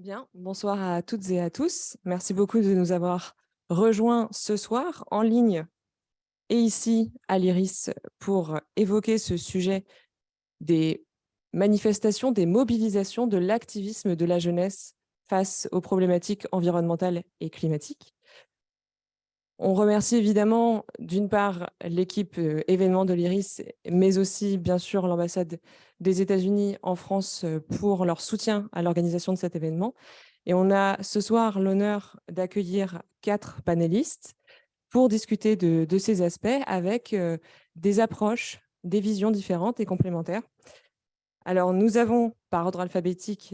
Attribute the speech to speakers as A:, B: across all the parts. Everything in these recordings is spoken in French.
A: Bien, bonsoir à toutes et à tous. Merci beaucoup de nous avoir rejoints ce soir en ligne et ici à l'IRIS pour évoquer ce sujet des manifestations, des mobilisations, de l'activisme de la jeunesse face aux problématiques environnementales et climatiques. On remercie évidemment d'une part l'équipe événement de l'IRIS, mais aussi bien sûr l'ambassade des États-Unis en France pour leur soutien à l'organisation de cet événement. Et on a ce soir l'honneur d'accueillir 4 panélistes pour discuter de ces aspects avec des approches, des visions différentes et complémentaires. Alors, nous avons, par ordre alphabétique,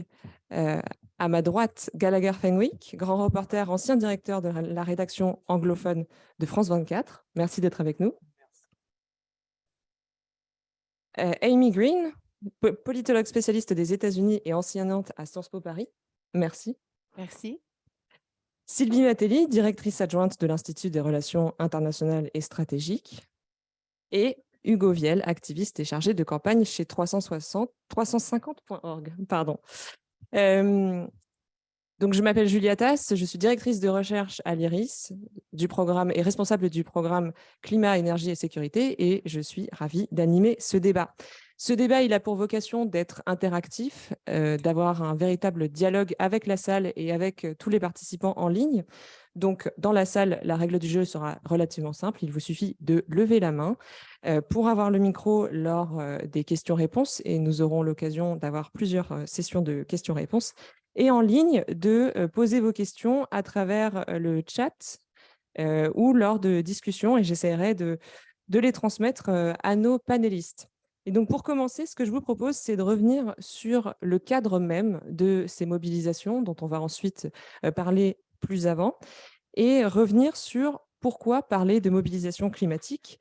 A: à ma droite, Gallagher Fenwick, grand reporter, ancien directeur de la rédaction anglophone de France 24. Merci d'être avec nous. Amy Green, politologue spécialiste des États-Unis et enseignante à Sciences Po Paris. Merci.
B: Merci.
A: Sylvie Matelli, directrice adjointe de l'Institut des relations internationales et stratégiques. Et Hugo Viel, activiste et chargé de campagne chez 350.org. Pardon. Donc, je m'appelle Julia Tass, je suis directrice de recherche à l'IRIS du programme et responsable du programme Climat, Énergie et Sécurité, et je suis ravie d'animer ce débat. Ce débat, il a pour vocation d'être interactif, d'avoir un véritable dialogue avec la salle et avec tous les participants en ligne. Donc, dans la salle, la règle du jeu sera relativement simple. Il vous suffit de lever la main pour avoir le micro lors des questions-réponses, et nous aurons l'occasion d'avoir plusieurs sessions de questions-réponses, et en ligne de poser vos questions à travers le chat ou lors de discussions, et j'essaierai de les transmettre à nos panélistes. Et donc, pour commencer, ce que je vous propose, c'est de revenir sur le cadre même de ces mobilisations, dont on va ensuite parler plus avant, et revenir sur pourquoi parler de mobilisation climatique.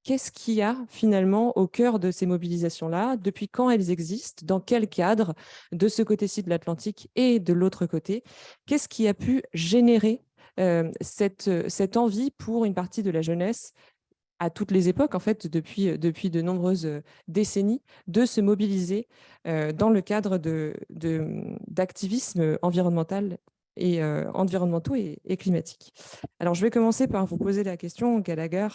A: Qu'est-ce qu'il y a finalement au cœur de ces mobilisations-là? Depuis quand elles existent? Dans quel cadre? De ce côté-ci de l'Atlantique et de l'autre côté? Qu'est-ce qui a pu générer cette envie pour une partie de la jeunesse à toutes les époques, en fait, depuis de nombreuses décennies, de se mobiliser dans le cadre d'activisme environnemental et environnementaux et climatiques. Alors, je vais commencer par vous poser la question, Gallagher,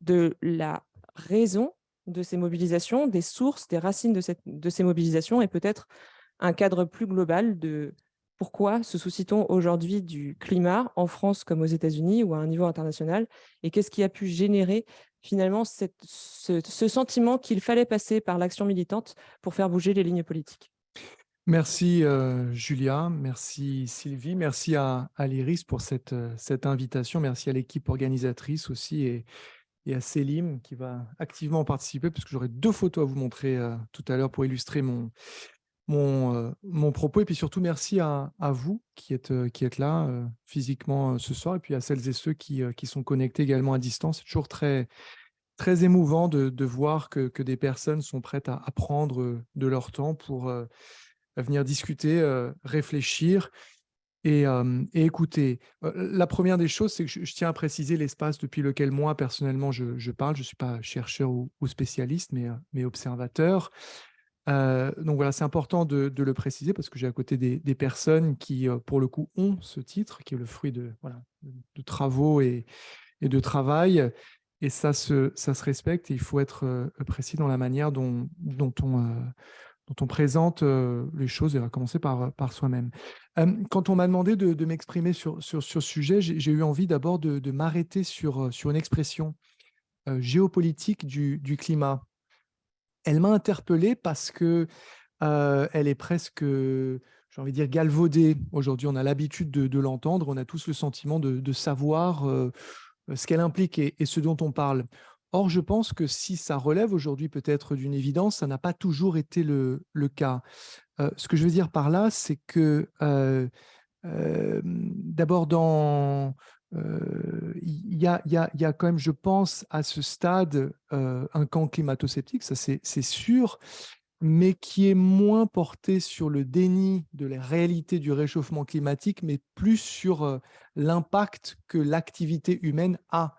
A: de la raison de ces mobilisations, des sources, des racines de ces mobilisations, et peut-être un cadre plus global de pourquoi se soucie-t-on aujourd'hui du climat en France comme aux États-Unis ou à un niveau international, et qu'est-ce qui a pu générer finalement ce sentiment qu'il fallait passer par l'action militante pour faire bouger les lignes politiques.
C: Merci Julia, merci Sylvie, merci à l'IRIS pour cette invitation, merci à l'équipe organisatrice aussi et à Célim qui va activement participer parce que j'aurai 2 photos à vous montrer tout à l'heure pour illustrer mon propos, et puis surtout merci à vous qui êtes là physiquement ce soir, et puis à celles et ceux qui sont connectés également à distance. C'est toujours très, très émouvant de voir que des personnes sont prêtes à prendre de leur temps pour à venir discuter, réfléchir et écouter. La première des choses, c'est que je tiens à préciser l'espace depuis lequel moi, personnellement, je parle. Je ne suis pas chercheur ou spécialiste, mais observateur. Donc voilà, c'est important de le préciser parce que j'ai à côté des personnes qui, pour le coup, ont ce titre, qui est le fruit voilà, de travaux et de travail. Et ça se respecte, et il faut être précis dans la manière dont on présente les choses, et on va commencer par soi-même. Quand on m'a demandé de m'exprimer sur ce sujet, j'ai eu envie d'abord de m'arrêter sur une expression géopolitique du climat. Elle m'a interpellé parce que elle est presque, j'ai envie de dire, galvaudée. Aujourd'hui, on a l'habitude de l'entendre, on a tous le sentiment de savoir ce qu'elle implique et ce dont on parle. Or, je pense que si ça relève aujourd'hui peut-être d'une évidence, ça n'a pas toujours été le cas. Ce que je veux dire par là, c'est que d'abord, il y a quand même, je pense, à ce stade, un camp climato-sceptique, ça c'est sûr, mais qui est moins porté sur le déni de la réalité du réchauffement climatique, mais plus sur l'impact que l'activité humaine a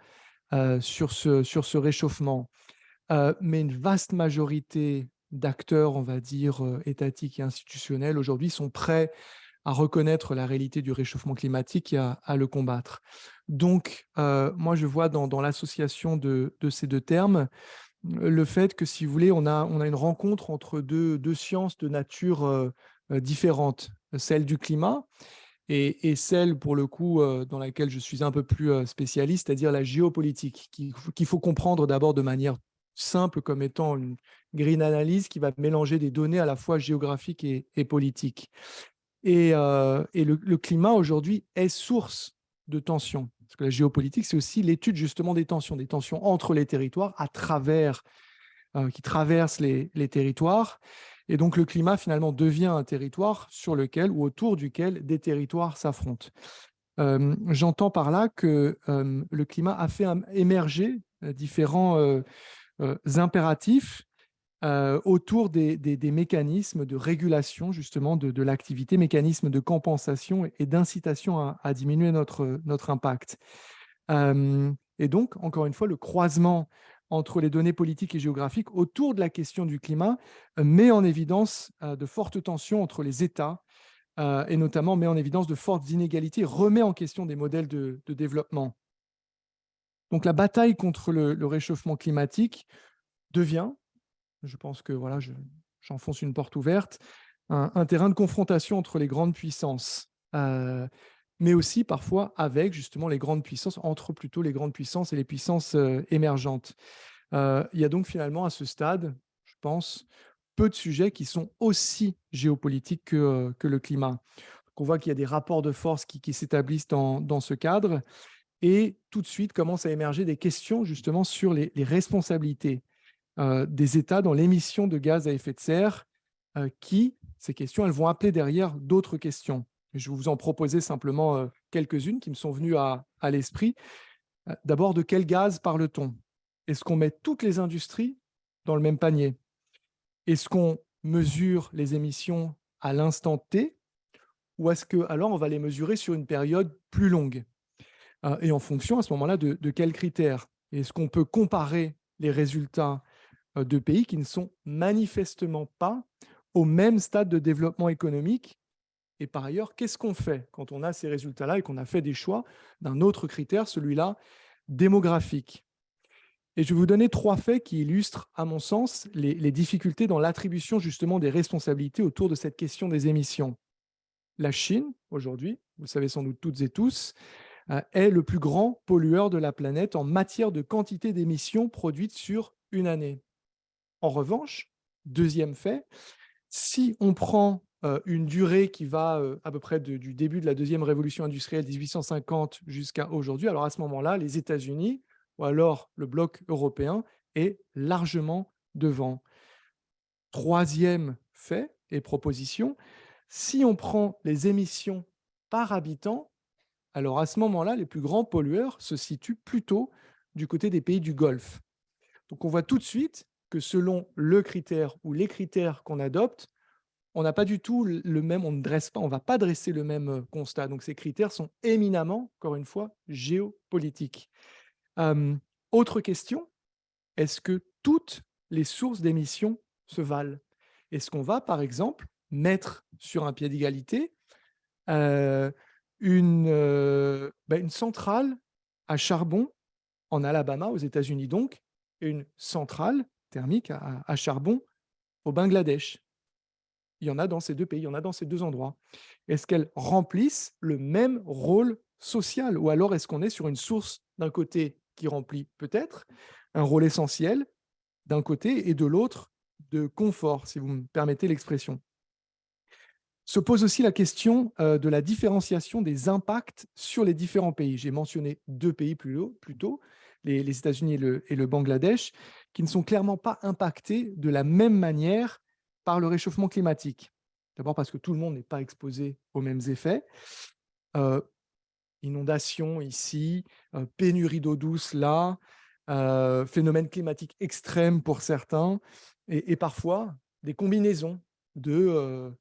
C: sur ce réchauffement. Mais une vaste majorité d'acteurs, on va dire, étatiques et institutionnels, aujourd'hui, sont prêts à reconnaître la réalité du réchauffement climatique et à le combattre. Donc, moi, je vois dans l'association de ces deux termes le fait que, si vous voulez, on a une rencontre entre deux sciences de nature différente, celle du climat et celle, pour le coup, dans laquelle je suis un peu plus spécialiste, c'est-à-dire la géopolitique, qu'il faut comprendre d'abord de manière simple comme étant une green analyse qui va mélanger des données à la fois géographiques et politiques. Et le climat aujourd'hui est source de tensions. Parce que la géopolitique, c'est aussi l'étude justement des tensions entre les territoires qui traversent les territoires. Et donc le climat finalement devient un territoire sur lequel ou autour duquel des territoires s'affrontent. J'entends par là que le climat a fait émerger différents impératifs autour des mécanismes de régulation justement de l'activité, mécanismes de compensation et d'incitation à diminuer notre impact. Et donc, encore une fois, le croisement entre les données politiques et géographiques autour de la question du climat met en évidence de fortes tensions entre les États et notamment met en évidence de fortes inégalités, remet en question des modèles de développement. Donc la bataille contre le réchauffement climatique devient, je pense que voilà, j'enfonce une porte ouverte, un terrain de confrontation entre les grandes puissances, mais aussi parfois avec justement les grandes puissances, entre plutôt les grandes puissances et les puissances émergentes. Il y a donc finalement à ce stade, je pense, peu de sujets qui sont aussi géopolitiques que le climat. Donc on voit qu'il y a des rapports de force qui s'établissent dans ce cadre, et tout de suite commencent à émerger des questions justement sur les responsabilités des États dans l'émission de gaz à effet de serre, ces questions, elles vont appeler derrière d'autres questions. Et je vais vous en proposer simplement quelques-unes qui me sont venues à l'esprit. D'abord, de quel gaz parle-t-on? Est-ce qu'on met toutes les industries dans le même panier? Est-ce qu'on mesure les émissions à l'instant T, ou est-ce que alors on va les mesurer sur une période plus longue? Et en fonction à ce moment-là de quels critères? Est-ce qu'on peut comparer les résultats de pays qui ne sont manifestement pas au même stade de développement économique? Et par ailleurs, qu'est-ce qu'on fait quand on a ces résultats-là et qu'on a fait des choix d'un autre critère, celui-là démographique? Et je vais vous donner 3 faits qui illustrent, à mon sens, les difficultés dans l'attribution justement des responsabilités autour de cette question des émissions. La Chine, aujourd'hui, vous le savez sans doute toutes et tous, est le plus grand pollueur de la planète en matière de quantité d'émissions produites sur une année. En revanche, deuxième fait, si on prend une durée qui va à peu près du début de la deuxième révolution industrielle, 1850, jusqu'à aujourd'hui, alors à ce moment-là, les États-Unis ou alors le bloc européen est largement devant. Troisième fait et proposition, si on prend les émissions par habitant, alors à ce moment-là, les plus grands pollueurs se situent plutôt du côté des pays du Golfe. Donc on voit tout de suite que selon le critère ou les critères qu'on adopte, on n'a pas du tout le même, on ne dresse pas, on ne va pas dresser le même constat. Donc ces critères sont éminemment, encore une fois, géopolitiques. Euh, Autre question, est-ce que toutes les sources d'émissions se valent? Est-ce qu'on va, par exemple, mettre sur un pied d'égalité euh, une centrale à charbon en Alabama, aux États-Unis donc, et une centrale thermique à charbon au Bangladesh? Il y en a dans ces deux pays, il y en a dans ces deux endroits. Est-ce qu'elles remplissent le même rôle social, ou alors est-ce qu'on est sur une source d'un côté qui remplit peut-être un rôle essentiel d'un côté et de l'autre de confort, si vous me permettez l'expression? Se pose aussi la question de la différenciation des impacts sur les différents pays. J'ai mentionné 2 pays plus tôt, les États-Unis et le Bangladesh, qui ne sont clairement pas impactés de la même manière par le réchauffement climatique. D'abord parce que tout le monde n'est pas exposé aux mêmes effets. Euh, Inondations ici, pénurie d'eau douce là, phénomènes climatiques extrêmes pour certains, et parfois des combinaisons de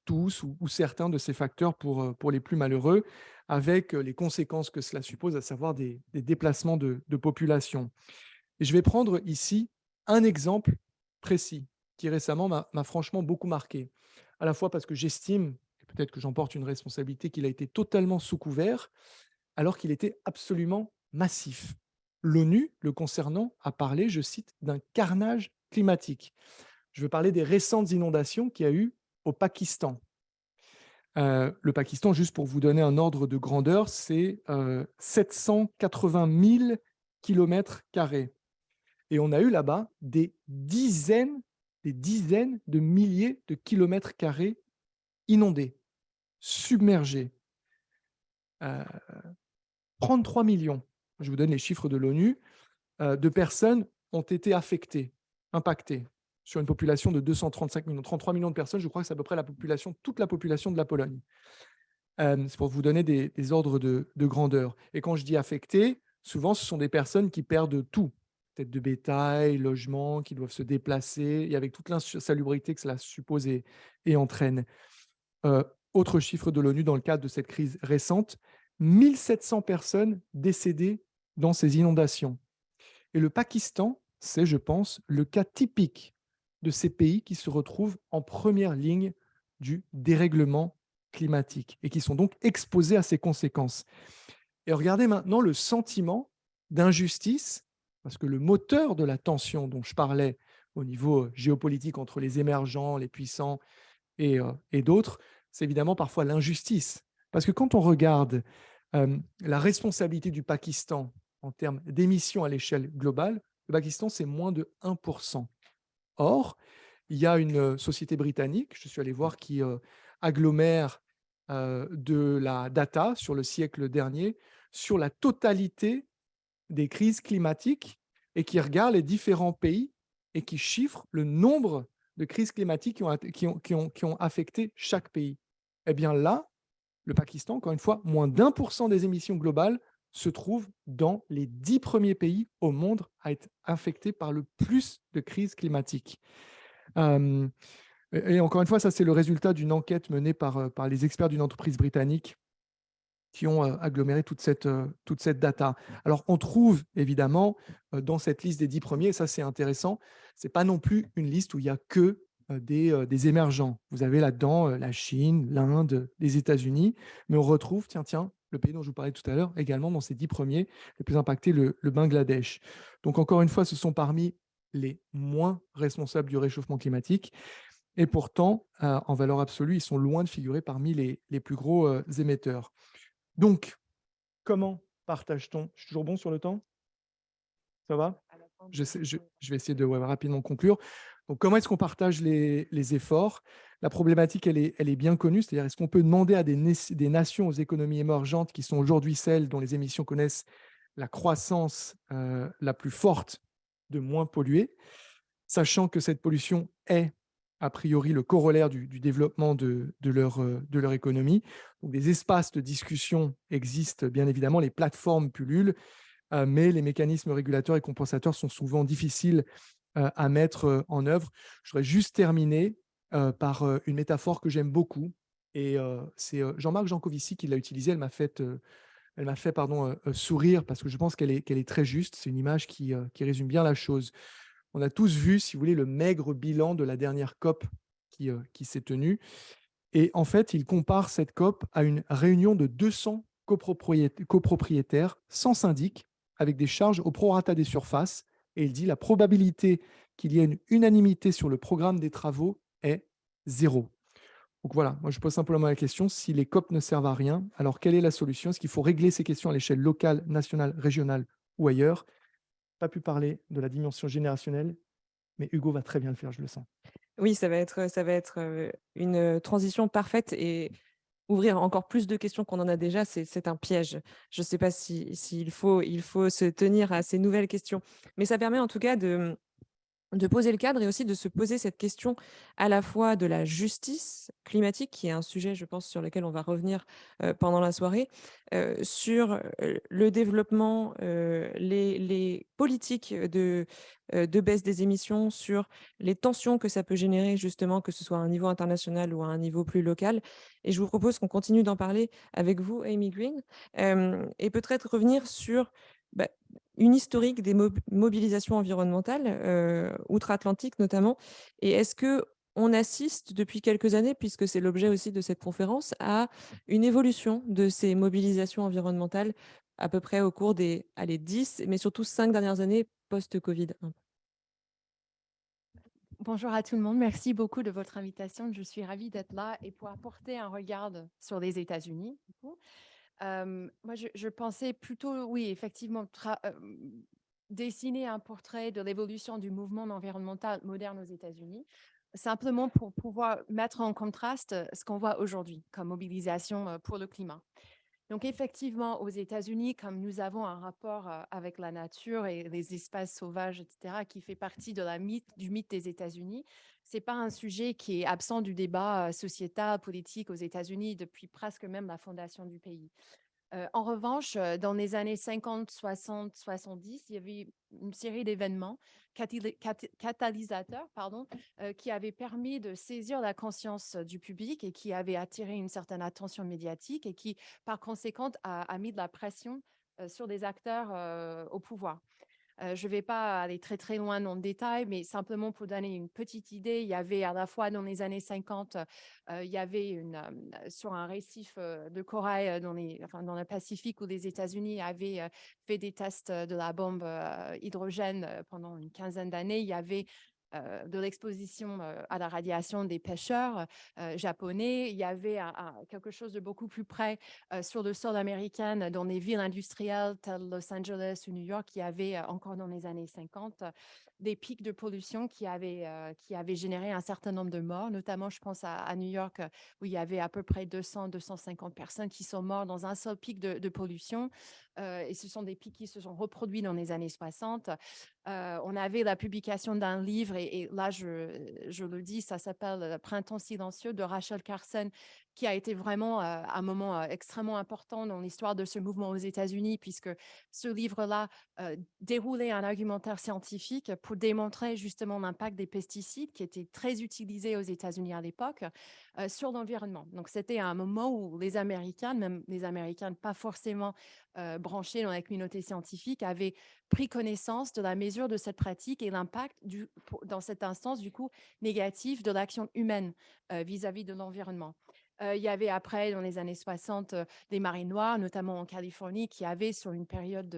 C: tous ou certains de ces facteurs pour les plus malheureux, avec les conséquences que cela suppose, à savoir des déplacements de population. Et je vais prendre ici un exemple précis qui récemment m'a franchement beaucoup marqué, à la fois parce que j'estime, peut-être que j'en porte une responsabilité, qu'il a été totalement sous couvert, alors qu'il était absolument massif. L'ONU, le concernant, a parlé, je cite, d'un carnage climatique. Je veux parler des récentes inondations qu'il y a eu au Pakistan. Le Pakistan, juste pour vous donner un ordre de grandeur, c'est 780 000 kilomètres carrés. Et on a eu là-bas des dizaines de milliers de kilomètres carrés inondés, submergés. 33 millions, je vous donne les chiffres de l'ONU, de personnes ont été affectées, impactées, sur une population de 235 millions. 33 millions de personnes, je crois que c'est à peu près toute la population de la Pologne. C'est pour vous donner des ordres de grandeur. Et quand je dis affectées, souvent, ce sont des personnes qui perdent tout, tête de bétail, logement, qui doivent se déplacer, et avec toute l'insalubrité que cela suppose et entraîne. Euh, Autre chiffre de l'ONU dans le cadre de cette crise récente, 1700 personnes décédées dans ces inondations. Et le Pakistan, c'est, je pense, le cas typique de ces pays qui se retrouvent en première ligne du dérèglement climatique et qui sont donc exposés à ces conséquences. Et regardez maintenant le sentiment d'injustice, parce que le moteur de la tension dont je parlais au niveau géopolitique entre les émergents, les puissants et d'autres, c'est évidemment parfois l'injustice. Parce que quand on regarde la responsabilité du Pakistan en termes d'émissions à l'échelle globale, le Pakistan, c'est moins de 1%. Or, il y a une société britannique, je suis allé voir, qui agglomère de la data sur le siècle dernier, sur la totalité des crises climatiques, et qui regarde les différents pays et qui chiffre le nombre de crises climatiques qui ont affecté chaque pays. Eh bien là, le Pakistan, encore une fois, moins d'1% des émissions globales se trouve dans les 10 premiers pays au monde à être affectés par le plus de crises climatiques. Euh, et encore une fois, ça c'est le résultat d'une enquête menée par les experts d'une entreprise britannique qui ont aggloméré toute cette data. Alors, on trouve évidemment dans cette liste des 10 premiers, et ça c'est intéressant, ce n'est pas non plus une liste où il n'y a que des émergents. Vous avez là-dedans la Chine, l'Inde, les États-Unis, mais on retrouve, tiens, le pays dont je vous parlais tout à l'heure, également dans ces 10 premiers, les plus impactés, le Bangladesh. Donc, encore une fois, ce sont parmi les moins responsables du réchauffement climatique. Et pourtant, en valeur absolue, ils sont loin de figurer parmi les plus gros émetteurs. Donc, comment partage-t-on? Je suis toujours bon sur le temps? Ça va? Je vais essayer de rapidement conclure. Donc, comment est-ce qu'on partage les efforts? La problématique, elle est bien connue, c'est-à-dire est-ce qu'on peut demander à des nations aux économies émergentes qui sont aujourd'hui celles dont les émissions connaissent la croissance la plus forte de moins polluer, sachant que cette pollution est a priori le corollaire du développement de leur économie. Donc, des espaces de discussion existent, bien évidemment, les plateformes pullulent, mais les mécanismes régulateurs et compensateurs sont souvent difficiles à mettre en œuvre. Je voudrais juste terminer par une métaphore que j'aime beaucoup, et c'est Jean-Marc Jancovici qui l'a utilisée. Elle m'a fait sourire parce que je pense qu'elle est très juste. C'est une image qui résume bien la chose. On a tous vu, si vous voulez, le maigre bilan de la dernière COP qui s'est tenue. Et en fait, il compare cette COP à une réunion de 200 copropriétaires sans syndic, avec des charges au prorata des surfaces. Et il dit la probabilité qu'il y ait une unanimité sur le programme des travaux est zéro. Donc voilà, moi je pose simplement la question, si les COP ne servent à rien, alors quelle est la solution? Est-ce qu'il faut régler ces questions à l'échelle locale, nationale, régionale ou ailleurs? Pas pu parler de la dimension générationnelle, mais Hugo va très bien le faire, je le sens.
A: Oui, ça va être une transition parfaite et ouvrir encore plus de questions qu'on en a déjà, c'est un piège. Je ne sais pas s'il faut se tenir à ces nouvelles questions, mais ça permet en tout cas de poser le cadre et aussi de se poser cette question à la fois de la justice climatique, qui est un sujet, je pense, sur lequel on va revenir pendant la soirée, sur le développement, les politiques de baisse des émissions, sur les tensions que ça peut générer, justement, que ce soit à un niveau international ou à un niveau plus local. Et je vous propose qu'on continue d'en parler avec vous, Amy Green, et peut-être revenir sur bah, une historique des mobilisations environnementales, outre-Atlantique notamment. Et est-ce que on assiste depuis quelques années, puisque c'est l'objet aussi de cette conférence, à une évolution de ces mobilisations environnementales à peu près au cours des 10, mais surtout 5 dernières années post-Covid.
B: Bonjour à tout le monde. Merci beaucoup de votre invitation. Je suis ravie d'être là et pour apporter un regard sur les États-Unis. Du coup. Moi, je pensais plutôt, oui, effectivement, dessiner un portrait de l'évolution du mouvement environnemental moderne aux États-Unis, simplement pour pouvoir mettre en contraste ce qu'on voit aujourd'hui comme mobilisation pour le climat. Donc effectivement, aux États-Unis, comme nous avons un rapport avec la nature et les espaces sauvages, etc., qui fait partie de du mythe des États-Unis, c'est pas un sujet qui est absent du débat sociétal, politique aux États-Unis depuis presque même la fondation du pays. En revanche, dans les années 50, 60, 70, il y avait une série d'événements catalysateurs qui avaient permis de saisir la conscience du public et qui avaient attiré une certaine attention médiatique et qui, par conséquent, a mis de la pression sur des acteurs au pouvoir. Je ne vais pas aller très, très loin dans le détail, mais simplement pour donner une petite idée, il y avait à la fois dans les années 50, il y avait sur un récif de corail dans le Pacifique où les États-Unis avaient fait des tests de la bombe hydrogène pendant une quinzaine d'années. Il y avait de l'exposition à la radiation des pêcheurs japonais. Il y avait quelque chose de beaucoup plus près sur le sol américain, dans les villes industrielles telles Los Angeles ou New York, qui avaient encore dans les années 50 des pics de pollution qui avaient généré un certain nombre de morts. Notamment, je pense à New York, où il y avait à peu près 200-250 personnes qui sont mortes dans un seul pic de pollution. Et ce sont des pics qui se sont reproduits dans les années 60. On avait la publication d'un livre, et là, je le dis, ça s'appelle Printemps silencieux de Rachel Carson, qui a été vraiment un moment extrêmement important dans l'histoire de ce mouvement aux États-Unis, puisque ce livre-là déroulait un argumentaire scientifique pour démontrer justement l'impact des pesticides qui étaient très utilisés aux États-Unis à l'époque sur l'environnement. Donc, c'était un moment où les Américains, même les Américains pas forcément branchés dans la communauté scientifique, avaient pris connaissance de la mesure de cette pratique et l'impact, dans cette instance, du coup, négatif de l'action humaine vis-à-vis de l'environnement. Il y avait après, dans les années 60, des marées noires, notamment en Californie, qui avaient, sur une période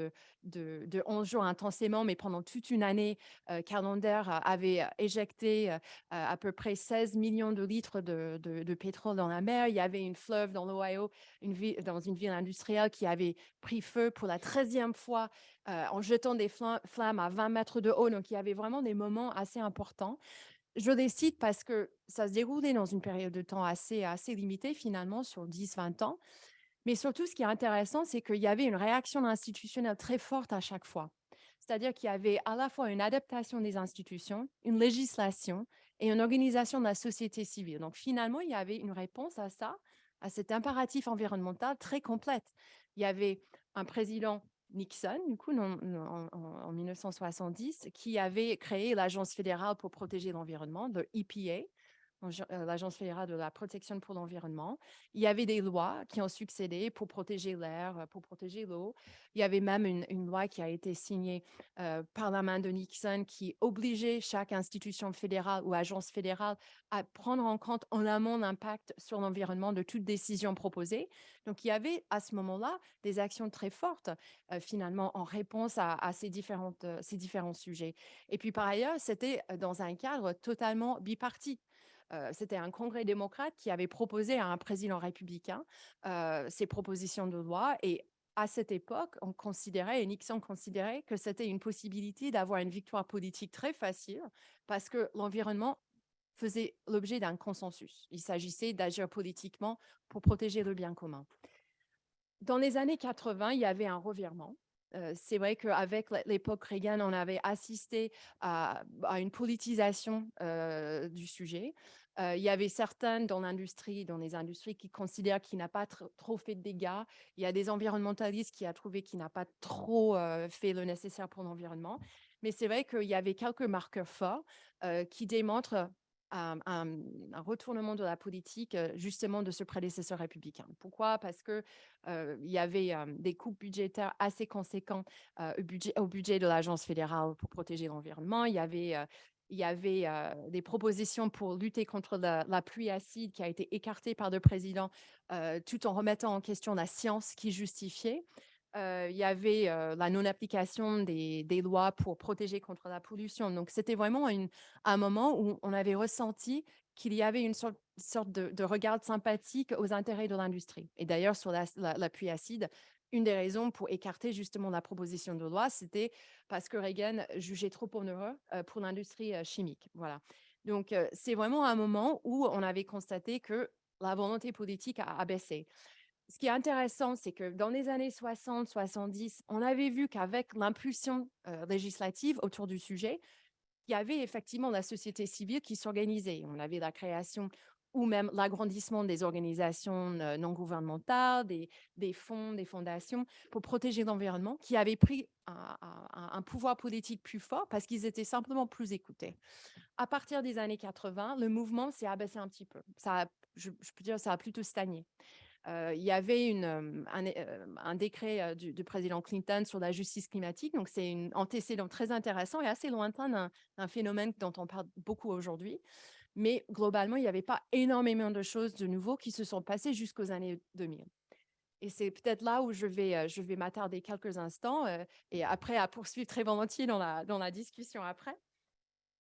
B: de 11 jours intensément, mais pendant toute une année calendaire, avait éjecté à peu près 16 millions de litres de pétrole dans la mer. Il y avait une fleuve dans l'Ohio, dans une ville industrielle, qui avait pris feu pour la 13e fois en jetant des flammes à 20 mètres de haut. Donc, il y avait vraiment des moments assez importants. Je les cite parce que ça se déroulait dans une période de temps assez limitée, finalement, sur 10-20 ans. Mais surtout, ce qui est intéressant, c'est qu'il y avait une réaction institutionnelle très forte à chaque fois. C'est-à-dire qu'il y avait à la fois une adaptation des institutions, une législation et une organisation de la société civile. Donc, finalement, il y avait une réponse à ça, à cet impératif environnemental très complète. Il y avait un président Nixon, du coup, en 1970, qui avait créé l'Agence fédérale pour protéger l'environnement, le EPA, l'Agence fédérale de la protection pour l'environnement. Il y avait des lois qui ont succédé pour protéger l'air, pour protéger l'eau. Il y avait même une loi qui a été signée par la main de Nixon qui obligeait chaque institution fédérale ou agence fédérale à prendre en compte en amont l'impact sur l'environnement de toute décision proposée. Donc, il y avait à ce moment-là des actions très fortes, finalement, en réponse à ces différents sujets. Et puis, par ailleurs, c'était dans un cadre totalement biparti. C'était un congrès démocrate qui avait proposé à un président républicain ces propositions de loi. Et à cette époque, on considérait, et Nixon considérait, que c'était une possibilité d'avoir une victoire politique très facile parce que l'environnement faisait l'objet d'un consensus. Il s'agissait d'agir politiquement pour protéger le bien commun. Dans les années 80, il y avait un revirement. C'est vrai qu'avec l'époque Reagan, on avait assisté à une politisation du sujet. Il y avait certains dans les industries qui considèrent qu'il n'a pas trop fait de dégâts. Il y a des environnementalistes qui ont trouvé qu'il n'a pas trop fait le nécessaire pour l'environnement. Mais c'est vrai qu'il y avait quelques marqueurs forts qui démontrent un retournement de la politique, justement, de ce prédécesseur républicain. Pourquoi? Parce que il y avait des coupes budgétaires assez conséquents au budget de l'Agence fédérale pour protéger l'environnement. Il y avait Il y avait des propositions pour lutter contre la pluie acide qui a été écartée par le président, tout en remettant en question la science qui justifiait. Il y avait la non-application des lois pour protéger contre la pollution. Donc, c'était vraiment un moment où on avait ressenti qu'il y avait une sorte de regard sympathique aux intérêts de l'industrie. Et d'ailleurs, sur la pluie acide, une des raisons pour écarter justement la proposition de loi, c'était parce que Reagan jugeait trop onéreux pour l'industrie chimique. Voilà. Donc, c'est vraiment un moment où on avait constaté que la volonté politique a baissé. Ce qui est intéressant, c'est que dans les années 60-70, on avait vu qu'avec l'impulsion législative autour du sujet, il y avait effectivement la société civile qui s'organisait. On avait la création ou même l'agrandissement des organisations non gouvernementales, des fonds, des fondations pour protéger l'environnement, qui avaient pris un pouvoir politique plus fort parce qu'ils étaient simplement plus écoutés. À partir des années 80, le mouvement s'est abaissé un petit peu. Je peux dire, ça a plutôt stagné. Il y avait un décret du président Clinton sur la justice climatique. Donc, c'est un antécédent très intéressant et assez lointain d'un phénomène dont on parle beaucoup aujourd'hui. Mais globalement, il n'y avait pas énormément de choses de nouveau qui se sont passées jusqu'aux années 2000. Et c'est peut-être là où je vais m'attarder quelques instants et après à poursuivre très volontiers dans la discussion après.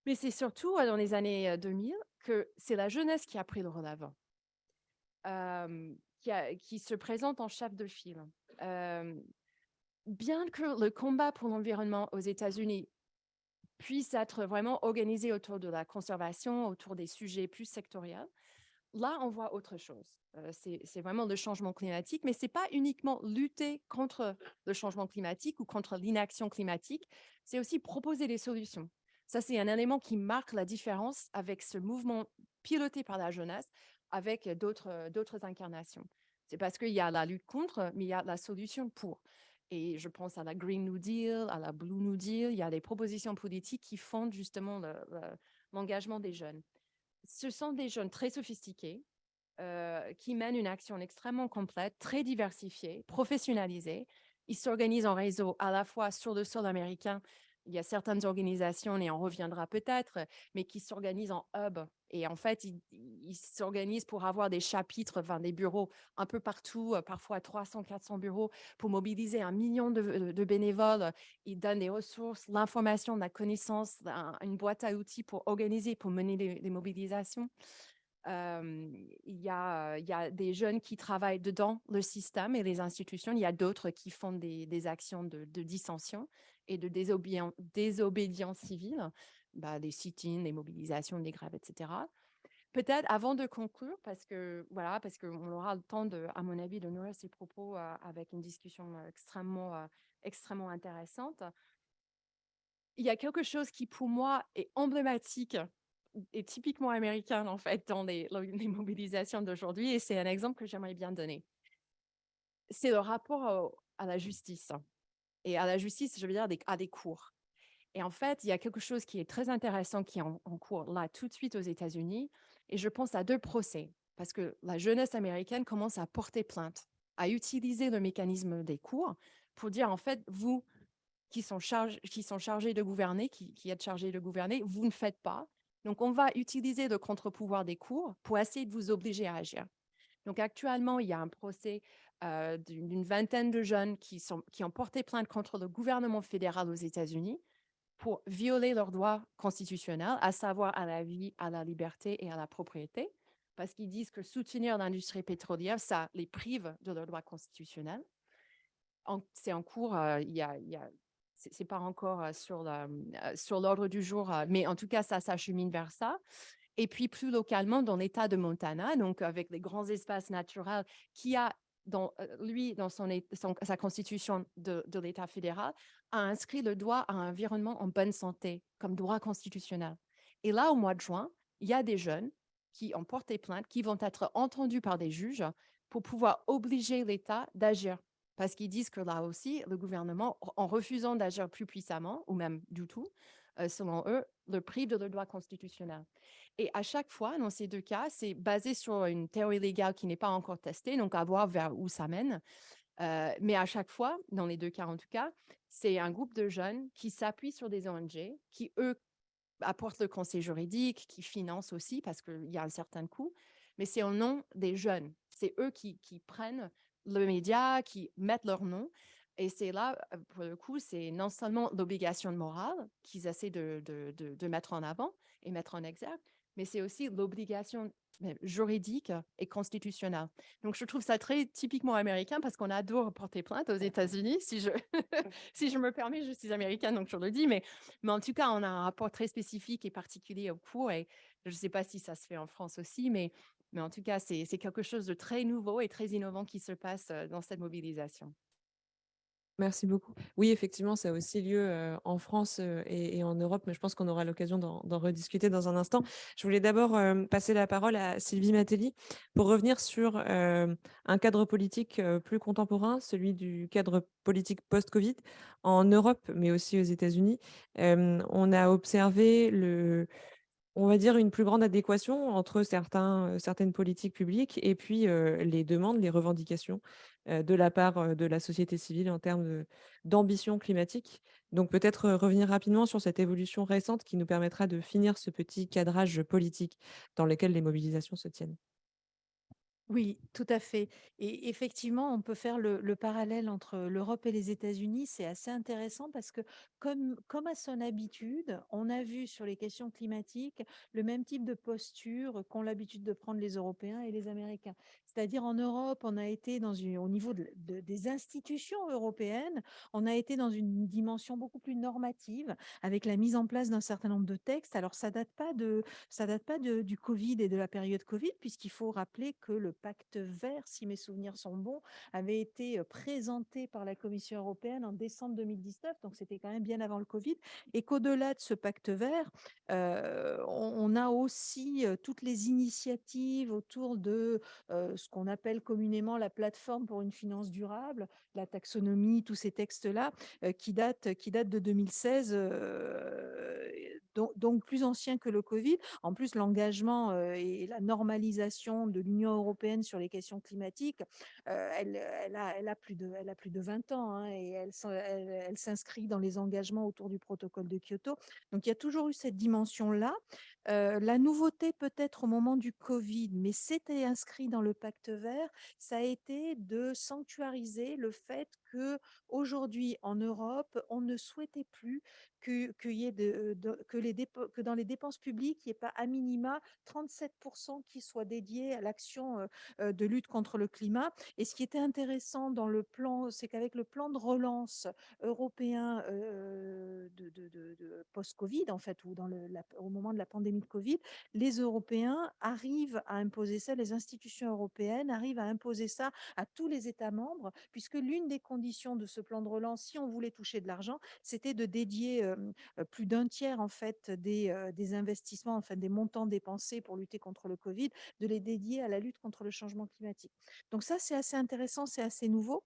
B: Mais c'est surtout dans les années 2000 que c'est la jeunesse qui a pris le relais. Qui se présente en chef de file. Bien que le combat pour l'environnement aux États-Unis puisse être vraiment organisé autour de la conservation, autour des sujets plus sectoriels, là, on voit autre chose. C'est vraiment le changement climatique, mais ce n'est pas uniquement lutter contre le changement climatique ou contre l'inaction climatique, c'est aussi proposer des solutions. Ça, c'est un élément qui marque la différence avec ce mouvement piloté par la jeunesse avec d'autres incarnations. C'est parce qu'il y a la lutte contre, mais il y a la solution pour. Et je pense à la Green New Deal, à la Blue New Deal, il y a des propositions politiques qui fondent justement l'engagement des jeunes. Ce sont des jeunes très sophistiqués qui mènent une action extrêmement complète, très diversifiée, professionnalisée. Ils s'organisent en réseau à la fois sur le sol américain. Il y a certaines organisations, et on reviendra peut-être, mais qui s'organisent en hub. Et en fait, ils s'organisent pour avoir des chapitres, enfin, des bureaux un peu partout, parfois 300, 400 bureaux, pour mobiliser 1 million de bénévoles. Ils donnent des ressources, l'information, la connaissance, une boîte à outils pour organiser, pour mener les mobilisations. Il y a des jeunes qui travaillent dedans le système et les institutions. Il y a d'autres qui font des actions de dissension et de désobédience civile, des sit-ins, des mobilisations, des grèves, etc. Peut-être avant de conclure, parce qu'on aura le temps, à mon avis, de nourrir ces propos avec une discussion extrêmement intéressante. Il y a quelque chose qui, pour moi, est emblématique et typiquement américain, en fait, dans les mobilisations d'aujourd'hui, et c'est un exemple que j'aimerais bien donner. C'est le rapport à la justice. Et à la justice, je veux dire à des cours. Et en fait, il y a quelque chose qui est très intéressant qui est en cours là tout de suite aux États-Unis. Et je pense à 2 procès, parce que la jeunesse américaine commence à porter plainte, à utiliser le mécanisme des cours pour dire, en fait, vous qui sont chargés de gouverner, qui êtes chargés de gouverner, vous ne faites pas. Donc, on va utiliser le contre-pouvoir des cours pour essayer de vous obliger à agir. Donc, actuellement, il y a un procès d'une vingtaine de jeunes qui ont porté plainte contre le gouvernement fédéral aux États-Unis pour violer leurs droits constitutionnels, à savoir à la vie, à la liberté et à la propriété, parce qu'ils disent que soutenir l'industrie pétrolière, ça les prive de leurs droits constitutionnels. C'est en cours, c'est pas encore sur l'ordre du jour, mais en tout cas, ça s'achemine vers ça. Et puis, plus localement, dans l'État de Montana, donc avec les grands espaces naturels, qui a, dans sa constitution de l'État fédéral, a inscrit le droit à un environnement en bonne santé comme droit constitutionnel. Et là, au mois de juin, il y a des jeunes qui ont porté plainte, qui vont être entendus par des juges pour pouvoir obliger l'État d'agir. Parce qu'ils disent que là aussi, le gouvernement, en refusant d'agir plus puissamment, ou même du tout, selon eux, le prive de leur droit constitutionnel. Et à chaque fois, dans ces 2 cas, c'est basé sur une théorie légale qui n'est pas encore testée, donc à voir vers où ça mène. Mais à chaque fois, dans les 2 cas en tout cas, c'est un groupe de jeunes qui s'appuient sur des ONG qui, eux, apporte le conseil juridique, qui finance aussi parce qu'il y a un certain coût, mais c'est au nom des jeunes. C'est eux qui prennent le média, qui mettent leur nom. Et c'est là, pour le coup, c'est non seulement l'obligation morale qu'ils essaient de mettre en avant et mettre en exergue, mais c'est aussi l'obligation juridique et constitutionnelle. Donc, je trouve ça très typiquement américain parce qu'on adore porter plainte aux États-Unis. Si je, si je me permets, je suis américaine, donc je le dis, mais en tout cas, on a un rapport très spécifique et particulier au cours. Et je ne sais pas si ça se fait en France aussi, mais en tout cas, c'est quelque chose de très nouveau et très innovant qui se passe dans cette mobilisation.
A: Merci beaucoup. Oui, effectivement, ça a aussi lieu en France et en Europe, mais je pense qu'on aura l'occasion d'en rediscuter dans un instant. Je voulais d'abord passer la parole à Sylvie Matelli pour revenir sur un cadre politique plus contemporain, celui du cadre politique post-Covid en Europe, mais aussi aux États-Unis. On a observé on va dire une plus grande adéquation entre certaines politiques publiques et puis, les demandes, les revendications, de la part, de la société civile en termes d'ambition climatique. Donc peut-être, revenir rapidement sur cette évolution récente qui nous permettra de finir ce petit cadrage politique dans lequel les mobilisations se tiennent.
D: Oui, tout à fait. Et effectivement, on peut faire le parallèle entre l'Europe et les États-Unis. C'est assez intéressant parce que, comme à son habitude, on a vu sur les questions climatiques le même type de posture qu'ont l'habitude de prendre les Européens et les Américains. C'est-à-dire en Europe, on a été au niveau des institutions européennes, on a été dans une dimension beaucoup plus normative avec la mise en place d'un certain nombre de textes. Alors, ça date pas du Covid et de la période Covid, puisqu'il faut rappeler que le pacte vert, si mes souvenirs sont bons, avait été présenté par la Commission européenne en décembre 2019, donc c'était quand même bien avant le Covid, et qu'au-delà de ce pacte vert, on a aussi toutes les initiatives autour de ce qu'on appelle communément la plateforme pour une finance durable, la taxonomie, tous ces textes-là, qui datent de 2016, donc plus anciens que le Covid. En plus, l'engagement et la normalisation de l'Union européenne sur les questions climatiques, elle a plus de 20 ans, hein, et elle s'inscrit dans les engagements autour du protocole de Kyoto. Donc, il y a toujours eu cette dimension-là. La nouveauté, peut-être au moment du Covid, mais c'était inscrit dans le pacte vert, ça a été de sanctuariser le fait que aujourd'hui en Europe, on ne souhaitait plus qu'il y ait que dans les dépenses publiques, il n'y ait pas à minima 37% qui soient dédiés à l'action de lutte contre le climat. Et ce qui était intéressant dans le plan, c'est qu'avec le plan de relance européen de post-Covid, en fait, ou au moment de la pandémie de Covid, les Européens arrivent à imposer ça, les institutions européennes arrivent à imposer ça à tous les États membres, puisque l'une des conditions de ce plan de relance, si on voulait toucher de l'argent, c'était de dédier plus d'un tiers en fait des investissements, enfin des montants dépensés pour lutter contre le Covid, de les dédier à la lutte contre le changement climatique. Donc ça, c'est assez intéressant, c'est assez nouveau.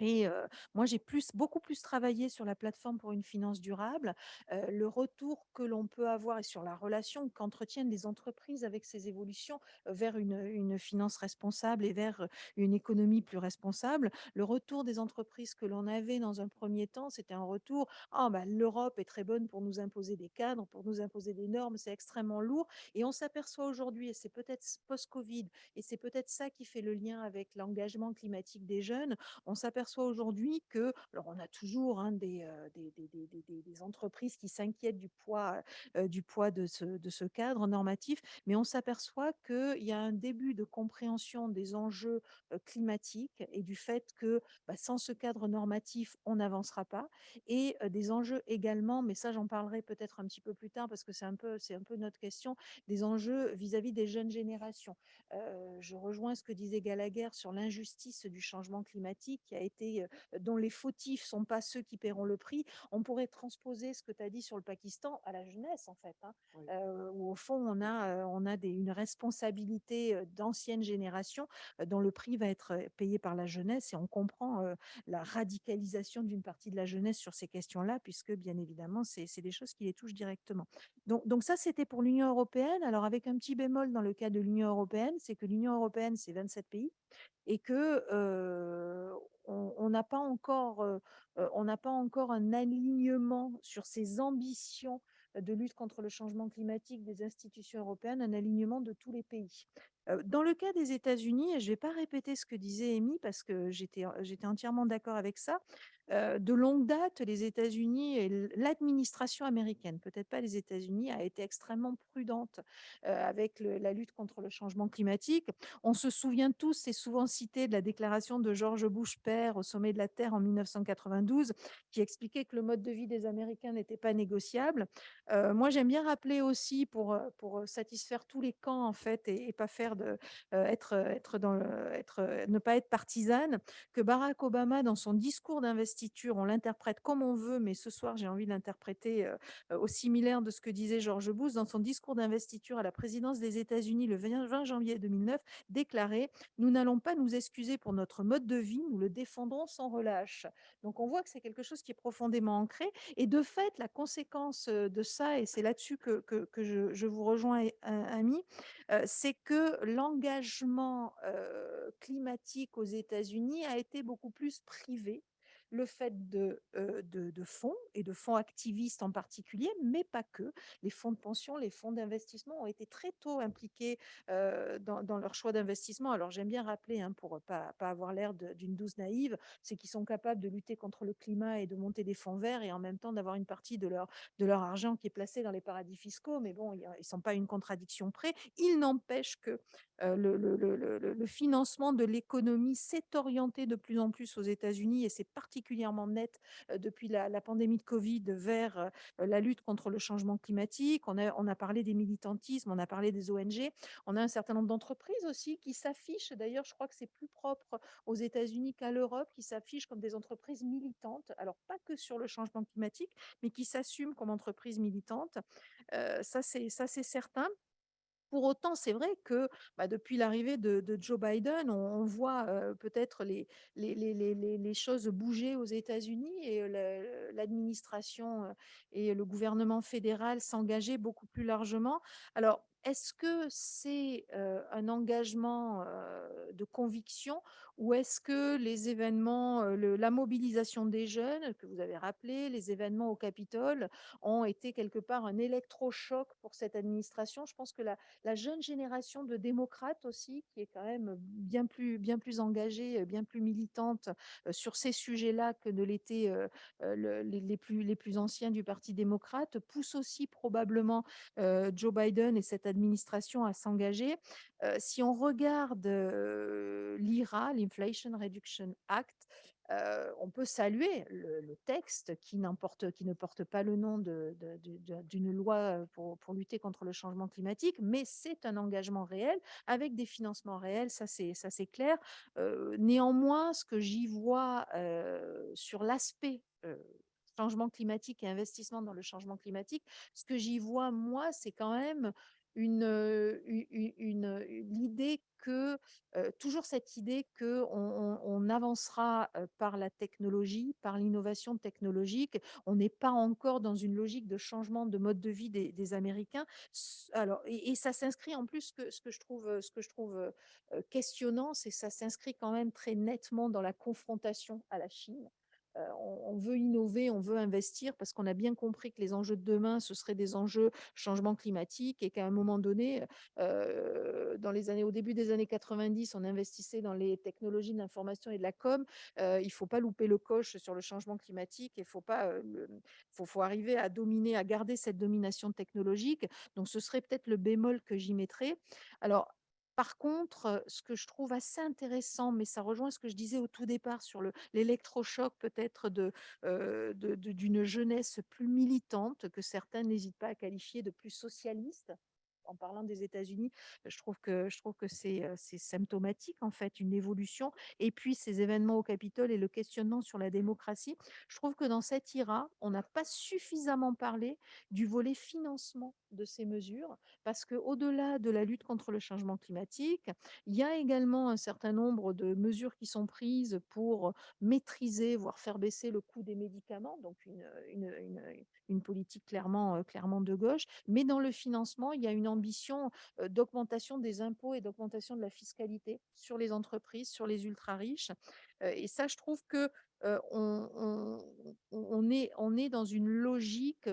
D: Et moi, j'ai beaucoup plus travaillé sur la plateforme pour une finance durable, le retour que l'on peut avoir et sur la relation qu'entretiennent les entreprises avec ces évolutions vers une finance responsable et vers une économie plus responsable. Le retour des entreprises que l'on avait dans un premier temps, c'était un retour: «Ah bah, l'Europe est très bonne pour nous imposer des cadres, pour nous imposer des normes, c'est extrêmement lourd», et on s'aperçoit aujourd'hui, et c'est peut-être post-Covid, et c'est peut-être ça qui fait le lien avec l'engagement climatique des jeunes, on s'aperçoit aujourd'hui que, alors on a toujours hein, des entreprises qui s'inquiètent du poids de ce cadre normatif, mais on s'aperçoit qu'il y a un début de compréhension des enjeux climatiques et du fait que sans ce cadre normatif, on n'avancera pas, et des enjeux également, mais ça j'en parlerai peut-être un petit peu plus tard parce que c'est un peu notre question, des enjeux vis-à-vis des jeunes générations. Je rejoins ce que disait Gallagher sur l'injustice du changement climatique qui a été, dont les fautifs sont pas ceux qui paieront le prix. On pourrait transposer ce que tu as dit sur le Pakistan à la jeunesse, en fait, hein,
A: Oui.
D: où au fond, on a une responsabilité d'anciennes générations dont le prix va être payé par la jeunesse, et on comprend la radicalisation d'une partie de la jeunesse sur ces questions-là, puisque bien évidemment, c'est des choses qui les touchent directement. Donc ça, c'était pour l'Union européenne. Alors avec un petit bémol dans le cas de l'Union européenne, c'est que l'Union européenne, c'est 27 pays et que on n'a pas encore, on n'a pas encore un alignement sur ces ambitions de lutte contre le changement climatique des institutions européennes, un alignement de tous les pays. Dans le cas des États-Unis, et je ne vais pas répéter ce que disait Amy parce que j'étais entièrement d'accord avec ça, de longue date, les États-Unis et l'administration américaine, peut-être pas les États-Unis, a été extrêmement prudente avec la lutte contre le changement climatique. On se souvient tous, c'est souvent cité, de la déclaration de George Bush père au sommet de la Terre en 1992, qui expliquait que le mode de vie des Américains n'était pas négociable. Moi, j'aime bien rappeler aussi, pour satisfaire tous les camps, en fait, et pas faire ne pas être partisane, que Barack Obama, dans son discours d'investiture, on l'interprète comme on veut, mais ce soir, j'ai envie de l'interpréter au similaire de ce que disait George Bush, dans son discours d'investiture à la présidence des États-Unis le 20 janvier 2009, déclaré: nous n'allons pas nous excuser pour notre mode de vie, nous le défendrons sans relâche. Donc on voit que c'est quelque chose qui est profondément ancré. Et de fait, la conséquence de ça, et c'est là-dessus que je vous rejoins, Ami, c'est que l'engagement climatique aux États-Unis a été beaucoup plus privé. Le fait de fonds, et de fonds activistes en particulier, mais pas que. Les fonds de pension, les fonds d'investissement ont été très tôt impliqués dans leur choix d'investissement. Alors j'aime bien rappeler, hein, pour pas avoir l'air d'une douce naïve, c'est qu'ils sont capables de lutter contre le climat et de monter des fonds verts et en même temps d'avoir une partie de leur argent qui est placé dans les paradis fiscaux. Mais bon, ils ne sont pas à une contradiction près. Il n'empêche que le financement de l'économie s'est orienté de plus en plus aux États-Unis, et c'est particulièrement net depuis la pandémie de Covid, vers la lutte contre le changement climatique. On a parlé des militantismes, on a parlé des ONG, on a un certain nombre d'entreprises aussi qui s'affichent. D'ailleurs, je crois que c'est plus propre aux États-Unis qu'à l'Europe, qui s'affichent comme des entreprises militantes. Alors, pas que sur le changement climatique, mais qui s'assument comme entreprises militantes. Ça, c'est certain. Pour autant, c'est vrai que depuis l'arrivée de Joe Biden, on voit peut-être les choses bouger aux États-Unis, et l'administration et le gouvernement fédéral s'engager beaucoup plus largement. Alors, est-ce que c'est un engagement de conviction, ou est-ce que les événements, la mobilisation des jeunes que vous avez rappelé, les événements au Capitole ont été quelque part un électrochoc pour cette administration? Je pense que la jeune génération de démocrates aussi, qui est quand même bien plus engagée, bien plus militante sur ces sujets-là que ne l'étaient les plus anciens du Parti démocrate, pousse aussi probablement Joe Biden et cette administration à s'engager. Si on regarde l'IRA, l'Inflation Reduction Act, on peut saluer le texte qui ne porte pas le nom d'une loi pour lutter contre le changement climatique, mais c'est un engagement réel avec des financements réels, ça c'est clair. Néanmoins, ce que j'y vois sur l'aspect changement climatique et investissement dans le changement climatique, ce que j'y vois, moi, c'est quand même l'idée que toujours cette idée que on avancera par la technologie, par l'innovation technologique. On n'est pas encore dans une logique de changement de mode de vie des Américains. Alors, et ça s'inscrit en plus, ce que je trouve questionnant, c'est que ça s'inscrit quand même très nettement dans la confrontation à la Chine. On veut innover, on veut investir parce qu'on a bien compris que les enjeux de demain, ce seraient des enjeux changement climatique, et qu'à un moment donné, au début des années 90, on investissait dans les technologies de l'information et de la com. Il ne faut pas louper le coche sur le changement climatique, et faut arriver à dominer, à garder cette domination technologique. Donc, ce serait peut-être le bémol que j'y mettrais. Alors, par contre, ce que je trouve assez intéressant, mais ça rejoint ce que je disais au tout départ sur l'électrochoc peut-être d'une jeunesse plus militante, que certains n'hésitent pas à qualifier de plus socialiste. En parlant des États-Unis, je trouve que c'est symptomatique, en fait, une évolution. Et puis, ces événements au Capitole et le questionnement sur la démocratie, je trouve que dans cette IRA, on n'a pas suffisamment parlé du volet financement de ces mesures, parce qu'au-delà de la lutte contre le changement climatique, il y a également un certain nombre de mesures qui sont prises pour maîtriser, voire faire baisser le coût des médicaments, donc une politique clairement de gauche. Mais dans le financement, il y a une ambition d'augmentation des impôts et d'augmentation de la fiscalité sur les entreprises, sur les ultra-riches. Et ça, je trouve que on est dans une logique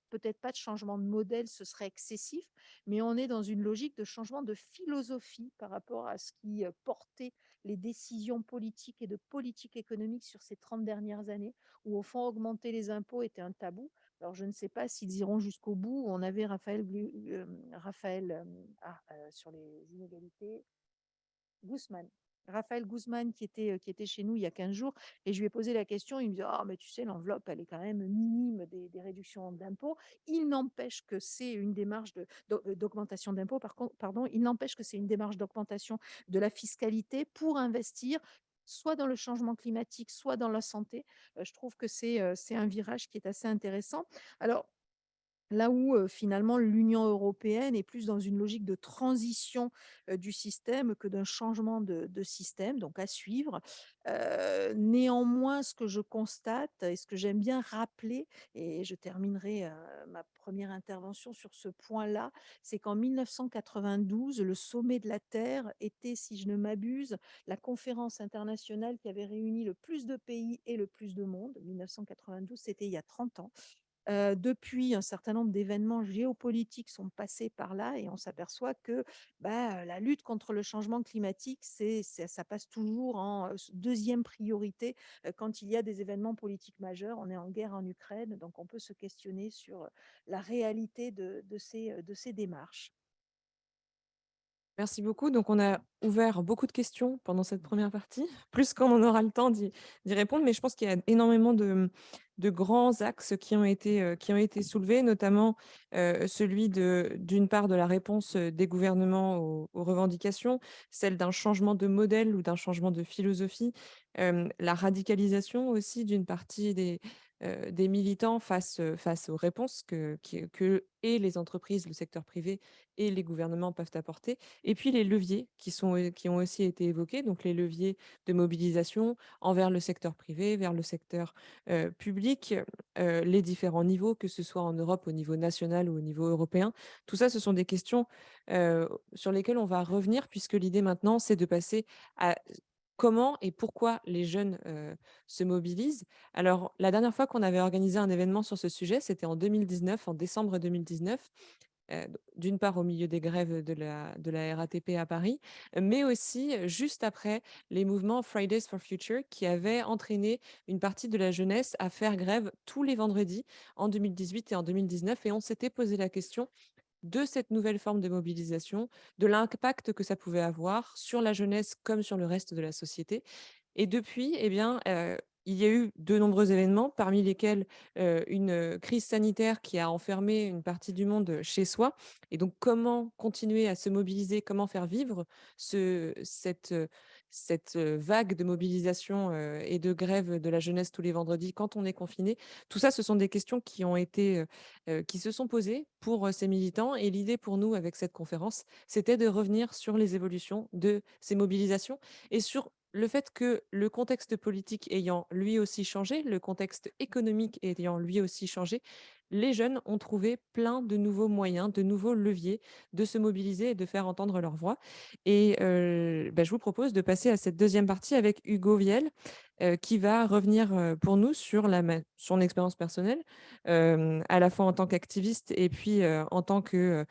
D: peut-être pas de changement de modèle, ce serait excessif, mais on est dans une logique de changement de philosophie par rapport à ce qui portait les décisions politiques et de politique économique sur ces 30 dernières années, où au fond, augmenter les impôts était un tabou. Alors, je ne sais pas s'ils iront jusqu'au bout. On avait sur les inégalités, Guzman. Raphaël Guzman qui était chez nous il y a 15 jours et je lui ai posé la question, il me dit: «Ah mais tu sais l'enveloppe elle est quand même minime des réductions d'impôts». Il n'empêche que c'est une démarche d'augmentation d'impôts pardon, il n'empêche que c'est une démarche d'augmentation de la fiscalité pour investir soit dans le changement climatique, soit dans la santé. Je trouve que c'est un virage qui est assez intéressant. Alors là où, finalement l'Union européenne est plus dans une logique de transition, du système que d'un changement de système, donc à suivre. Néanmoins, ce que je constate et ce que j'aime bien rappeler et je terminerai, ma première intervention sur ce point-là, c'est qu'en 1992, le sommet de la Terre était, si je ne m'abuse, la conférence internationale qui avait réuni le plus de pays et le plus de monde. 1992, c'était il y a 30 ans. Depuis, un certain nombre d'événements géopolitiques sont passés par là et on s'aperçoit que, bah, la lutte contre le changement climatique, ça passe toujours en, 2e priorité, quand il y a des événements politiques majeurs. On est en guerre en Ukraine, donc on peut se questionner sur, la réalité de ces démarches.
A: Merci beaucoup. Donc, on a ouvert beaucoup de questions pendant cette première partie, plus qu'on en aura le temps d'y répondre. Mais je pense qu'il y a énormément de grands axes qui ont été soulevés, notamment celui d'une part de la réponse des gouvernements aux revendications, celle d'un changement de modèle ou d'un changement de philosophie, la radicalisation aussi d'une partie des militants face aux réponses que et les entreprises, le secteur privé et les gouvernements peuvent apporter. Et puis les leviers qui ont aussi été évoqués, donc les leviers de mobilisation envers le secteur privé, vers le secteur public, les différents niveaux, que ce soit en Europe au niveau national ou au niveau européen. Tout ça, ce sont des questions sur lesquelles on va revenir, puisque l'idée maintenant, c'est de passer à comment et pourquoi les jeunes se mobilisent. Alors, la dernière fois qu'on avait organisé un événement sur ce sujet, c'était en 2019, en décembre 2019. D'une part au milieu des grèves de la RATP à Paris, mais aussi juste après les mouvements Fridays for Future qui avaient entraîné une partie de la jeunesse à faire grève tous les vendredis en 2018 et en 2019. Et on s'était posé la question de cette nouvelle forme de mobilisation, de l'impact que ça pouvait avoir sur la jeunesse comme sur le reste de la société. Et depuis, eh bien, il y a eu de nombreux événements, parmi lesquels, une, crise sanitaire qui a enfermé une partie du monde chez soi. Et donc comment continuer à se mobiliser? Comment faire vivre cette vague de mobilisation, et de grève de la jeunesse tous les vendredis quand on est confiné? Tout ça, ce sont des questions qui se sont posées pour, ces militants. Et l'idée pour nous avec cette conférence, c'était de revenir sur les évolutions de ces mobilisations et sur le fait que le contexte politique ayant lui aussi changé, le contexte économique ayant lui aussi changé, les jeunes ont trouvé plein de nouveaux moyens, de nouveaux leviers de se mobiliser et de faire entendre leur voix. Et je vous propose de passer à cette deuxième partie avec Hugo Viel, qui va revenir pour nous sur son expérience personnelle, à la fois en tant qu'activiste et puis en tant que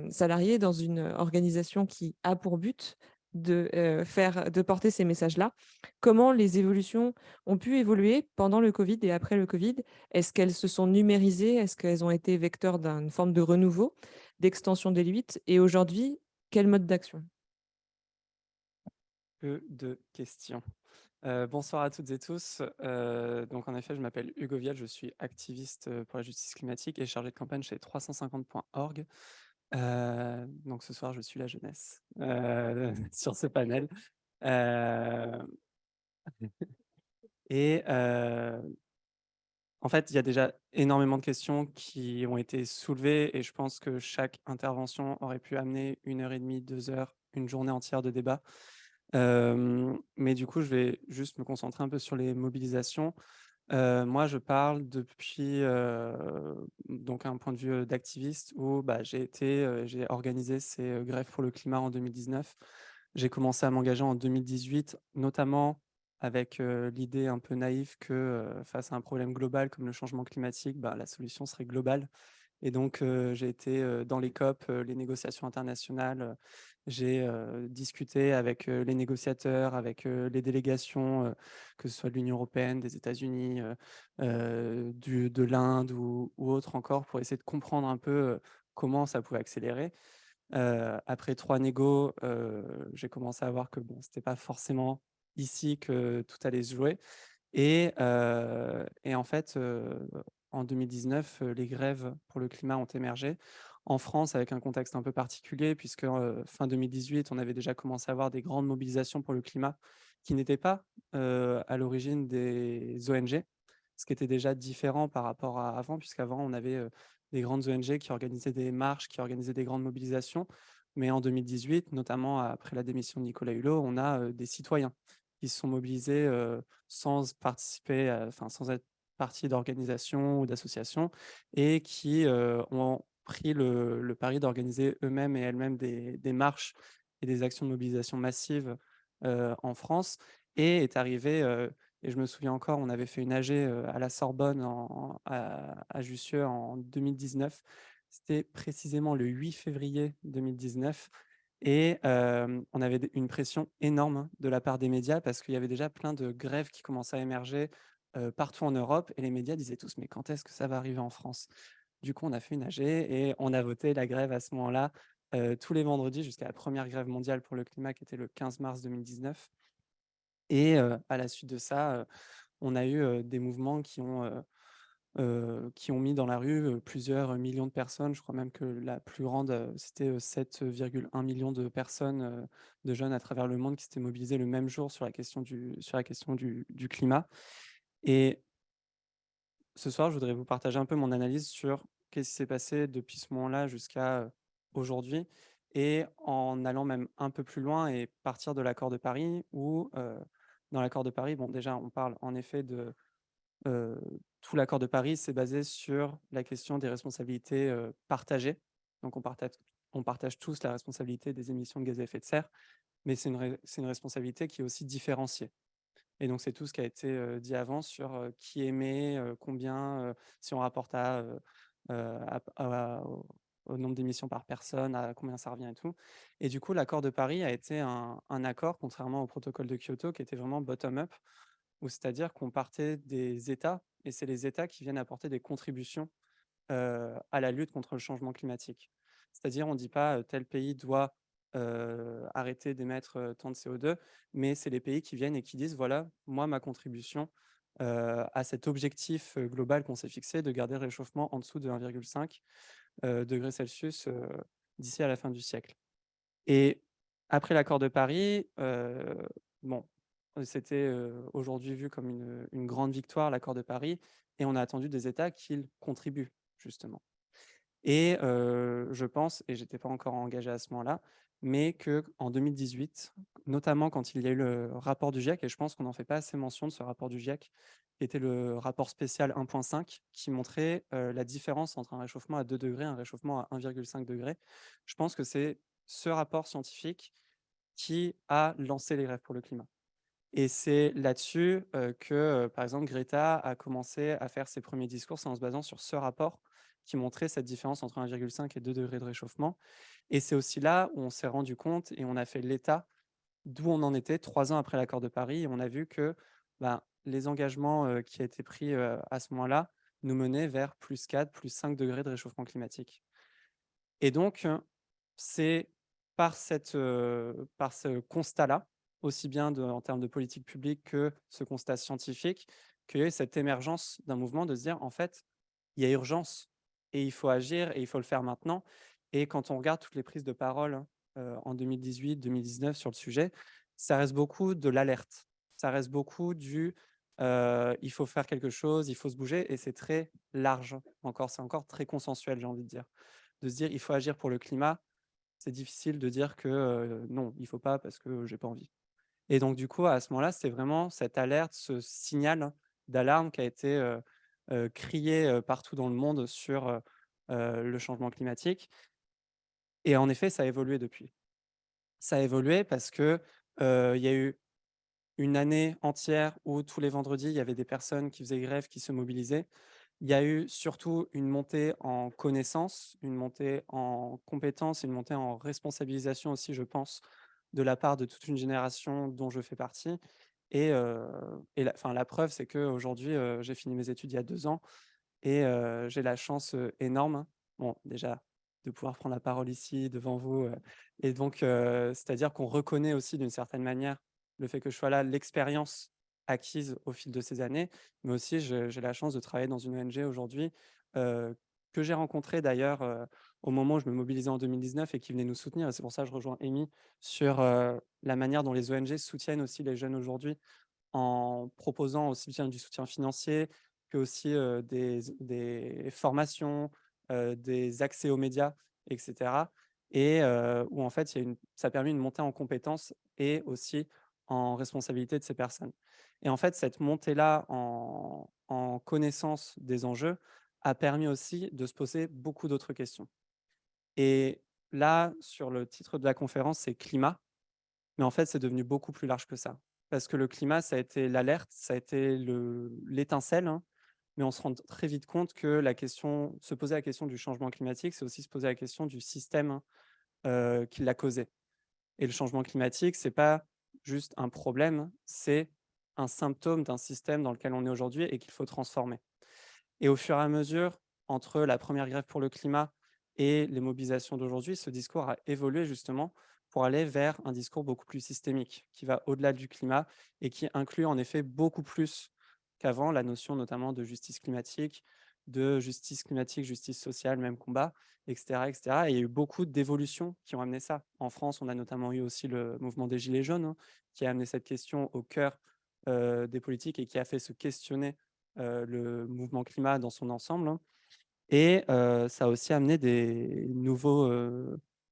A: salarié dans une organisation qui a pour but de porter ces messages-là. Comment les évolutions ont pu évoluer pendant le Covid et après le Covid? Est-ce qu'elles se sont numérisées? Est-ce qu'elles ont été vecteurs d'une forme de renouveau, d'extension des limites? Et aujourd'hui, quel mode d'action?
E: Que de questions. Bonsoir à toutes et tous. Donc en effet, je m'appelle Hugo Vial, je suis activiste pour la justice climatique et chargé de campagne chez 350.org. Donc ce soir, je suis la jeunesse sur ce panel. Euh, et en fait, il y a déjà énormément de questions qui ont été soulevées et je pense que chaque intervention aurait pu amener 1 heure et demie, 2 heures, une journée entière de débat. Mais du coup, je vais juste me concentrer un peu sur les mobilisations. Moi, je parle depuis donc un point de vue d'activiste où j'ai organisé ces grèves pour le climat en 2019. J'ai commencé à m'engager en 2018, notamment avec l'idée un peu naïve que face à un problème global comme le changement climatique, la solution serait globale. Et donc, j'ai été dans les COP, les négociations internationales. J'ai discuté avec les négociateurs, avec les délégations, que ce soit de l'Union européenne, des États-Unis, de l'Inde ou autre encore, pour essayer de comprendre un peu comment ça pouvait accélérer. Après 3 négos, j'ai commencé à voir que bon, c'était pas forcément ici que tout allait se jouer. Et en fait, en 2019, les grèves pour le climat ont émergé. En France, avec un contexte un peu particulier, puisque fin 2018, on avait déjà commencé à avoir des grandes mobilisations pour le climat qui n'étaient pas à l'origine des ONG, ce qui était déjà différent par rapport à avant, puisqu'avant, on avait des grandes ONG qui organisaient des marches, qui organisaient des grandes mobilisations. Mais en 2018, notamment après la démission de Nicolas Hulot, on a des citoyens qui se sont mobilisés sans participer, enfin sans être partie d'organisation ou d'association, et qui ont pris le pari d'organiser eux-mêmes et elles-mêmes des marches et des actions de mobilisation massives en France. Et est arrivé, et je me souviens encore, on avait fait une AG à la Sorbonne à Jussieu en 2019. C'était précisément le 8 février 2019. Et on avait une pression énorme de la part des médias parce qu'il y avait déjà plein de grèves qui commençaient à émerger partout en Europe, et les médias disaient tous: mais quand est-ce que ça va arriver en France? Du coup, on a fait une AG et on a voté la grève à ce moment-là tous les vendredis jusqu'à la première grève mondiale pour le climat qui était le 15 mars 2019. Et à la suite de ça, on a eu des mouvements qui ont mis dans la rue plusieurs millions de personnes. Je crois même que la plus grande, c'était 7,1 millions de personnes, de jeunes à travers le monde qui s'étaient mobilisés le même jour sur la question du climat. Et ce soir, je voudrais vous partager un peu mon analyse sur qu'est-ce qui s'est passé depuis ce moment-là jusqu'à aujourd'hui, et en allant même un peu plus loin et partir de l'accord de Paris où, dans l'accord de Paris, bon, déjà, on parle en effet de Heu, tout l'accord de Paris, s'est basé sur la question des responsabilités, partagées. Donc on partage tous la responsabilité des émissions de gaz à effet de serre, mais c'est une responsabilité qui est aussi différenciée. Et donc c'est tout ce qui a été, dit avant sur, qui émet, combien, si on rapporte au nombre d'émissions par personne, à combien ça revient et tout. Et du coup, l'accord de Paris a été un accord, contrairement au protocole de Kyoto, qui était vraiment bottom up, ou c'est-à-dire qu'on partait des États, et c'est les États qui viennent apporter des contributions à la lutte contre le changement climatique. C'est-à-dire, on ne dit pas tel pays doit arrêter d'émettre tant de CO2, mais c'est les pays qui viennent et qui disent: voilà, moi, ma contribution à cet objectif global qu'on s'est fixé de garder le réchauffement en dessous de 1,5 degrés Celsius d'ici à la fin du siècle. Et après l'accord de Paris, bon, c'était aujourd'hui vu comme une grande victoire, l'accord de Paris, et on a attendu des États qu'ils contribuent justement. Et je pense, et j'étais pas encore engagé à ce moment-là, mais qu'en 2018, notamment quand il y a eu le rapport du GIEC, et je pense qu'on n'en fait pas assez mention de ce rapport du GIEC, qui était le rapport spécial 1.5, qui montrait la différence entre un réchauffement à 2 degrés et un réchauffement à 1,5 degré. Je pense que c'est ce rapport scientifique qui a lancé les grèves pour le climat. Et c'est là-dessus que, par exemple, Greta a commencé à faire ses premiers discours, c'est en se basant sur ce rapport qui montrait cette différence entre 1,5 et 2 degrés de réchauffement. Et c'est aussi là où on s'est rendu compte et on a fait l'état d'où on en était 3 ans après l'accord de Paris, et on a vu que les engagements qui a été pris à ce moment-là nous menaient vers +4, +5 degrés de réchauffement climatique. Et donc, c'est par ce constat-là, aussi bien en termes de politique publique que ce constat scientifique, qu'il y a eu cette émergence d'un mouvement de se dire, en fait, il y a urgence et il faut agir et il faut le faire maintenant. Et quand on regarde toutes les prises de parole en 2018-2019 sur le sujet, ça reste beaucoup de l'alerte. Ça reste beaucoup il faut faire quelque chose, il faut se bouger, et c'est très large encore, c'est encore très consensuel, j'ai envie de dire. De se dire: «Il faut agir pour le climat», c'est difficile de dire que, «Non, il faut pas parce que j'ai pas envie». Et donc du coup, à ce moment-là, c'est vraiment cette alerte, ce signal d'alarme qui a été, crié, partout dans le monde sur, le changement climatique. Et en effet, ça a évolué depuis. Ça a évolué parce que, il y a eu une année entière où tous les vendredis, il y avait des personnes qui faisaient grève, qui se mobilisaient. Il y a eu surtout une montée en connaissances, une montée en compétences, une montée en responsabilisation aussi, je pense, de la part de toute une génération dont je fais partie. Et la preuve, c'est qu'aujourd'hui, j'ai fini mes études il y a 2 ans et j'ai la chance énorme, bon, déjà, de pouvoir prendre la parole ici devant vous. Et donc, c'est-à-dire qu'on reconnaît aussi d'une certaine manière le fait que je sois là, l'expérience acquise au fil de ces années, mais aussi j'ai la chance de travailler dans une ONG aujourd'hui que j'ai rencontrée d'ailleurs au moment où je me mobilisais en 2019 et qui venait nous soutenir. Et c'est pour ça que je rejoins Amy sur la manière dont les ONG soutiennent aussi les jeunes aujourd'hui en proposant aussi bien du soutien financier que aussi des formations, des accès aux médias, etc. Et où en fait, ça permet une montée en compétences et aussi en responsabilité de ces personnes. Et en fait, cette montée-là en connaissance des enjeux a permis aussi de se poser beaucoup d'autres questions. Et là, sur le titre de la conférence, c'est climat. Mais en fait, c'est devenu beaucoup plus large que ça. Parce que le climat, ça a été l'alerte, ça a été l'étincelle, hein, mais on se rend très vite compte que se poser la question du changement climatique, c'est aussi se poser la question du système qui l'a causé. Et le changement climatique, c'est pas juste un problème, c'est un symptôme d'un système dans lequel on est aujourd'hui et qu'il faut transformer. Et au fur et à mesure, entre la première grève pour le climat et les mobilisations d'aujourd'hui, ce discours a évolué justement pour aller vers un discours beaucoup plus systémique, qui va au-delà du climat et qui inclut en effet beaucoup plus qu'avant la notion notamment de justice climatique, justice sociale, même combat, etc., etc. Et il y a eu beaucoup d'évolutions qui ont amené ça. En France, on a notamment eu aussi le mouvement des Gilets jaunes, hein, qui a amené cette question au cœur des politiques et qui a fait se questionner le mouvement climat dans son ensemble, hein. Et ça a aussi amené des nouveaux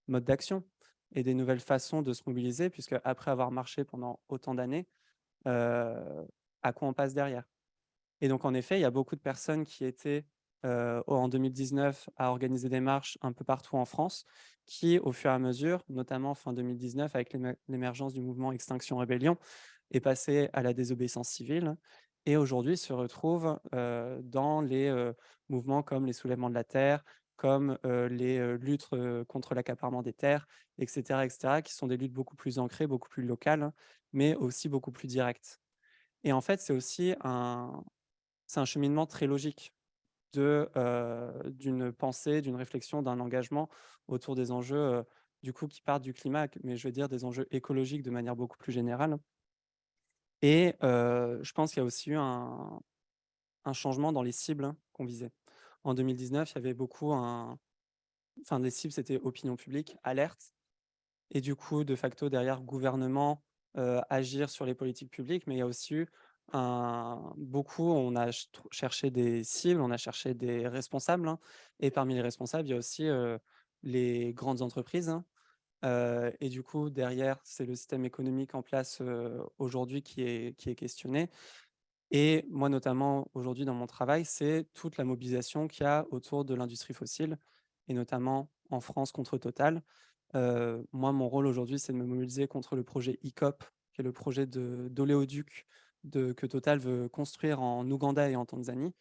E: modes d'action et des nouvelles façons de se mobiliser, puisque après avoir marché pendant autant d'années, à quoi on passe derrière? Et donc, en effet, il y a beaucoup de personnes qui étaient en 2019 à organiser des marches un peu partout en France, qui, au fur et à mesure, notamment fin 2019, avec l'émergence du mouvement Extinction Rébellion, est passé à la désobéissance civile et aujourd'hui se retrouve dans les mouvements comme les soulèvements de la terre, comme les luttes contre l'accaparement des terres, etc., qui sont des luttes beaucoup plus ancrées, beaucoup plus locales, hein, mais aussi beaucoup plus directes. Et en fait, c'est un cheminement très logique d'une pensée, d'une réflexion, d'un engagement autour des enjeux du coup qui partent du climat, mais je veux dire des enjeux écologiques de manière beaucoup plus générale. Et je pense qu'il y a aussi eu un changement dans les cibles qu'on visait. En 2019, il y avait beaucoup les cibles, c'était opinion publique, alerte et du coup, de facto, derrière, gouvernement, agir sur les politiques publiques. Mais il y a aussi eu on a cherché des cibles, on a cherché des responsables, hein, et parmi les responsables, il y a aussi, les grandes entreprises, hein. Et du coup, derrière, c'est le système économique en place, aujourd'hui qui est questionné. Et moi, notamment, aujourd'hui, dans mon travail, c'est toute la mobilisation qu'il y a autour de l'industrie fossile et notamment en France contre Total. Moi, mon rôle aujourd'hui, c'est de me mobiliser contre le projet ICOP, qui est le projet d'oléoduc que Total veut construire en Ouganda et en Tanzanie.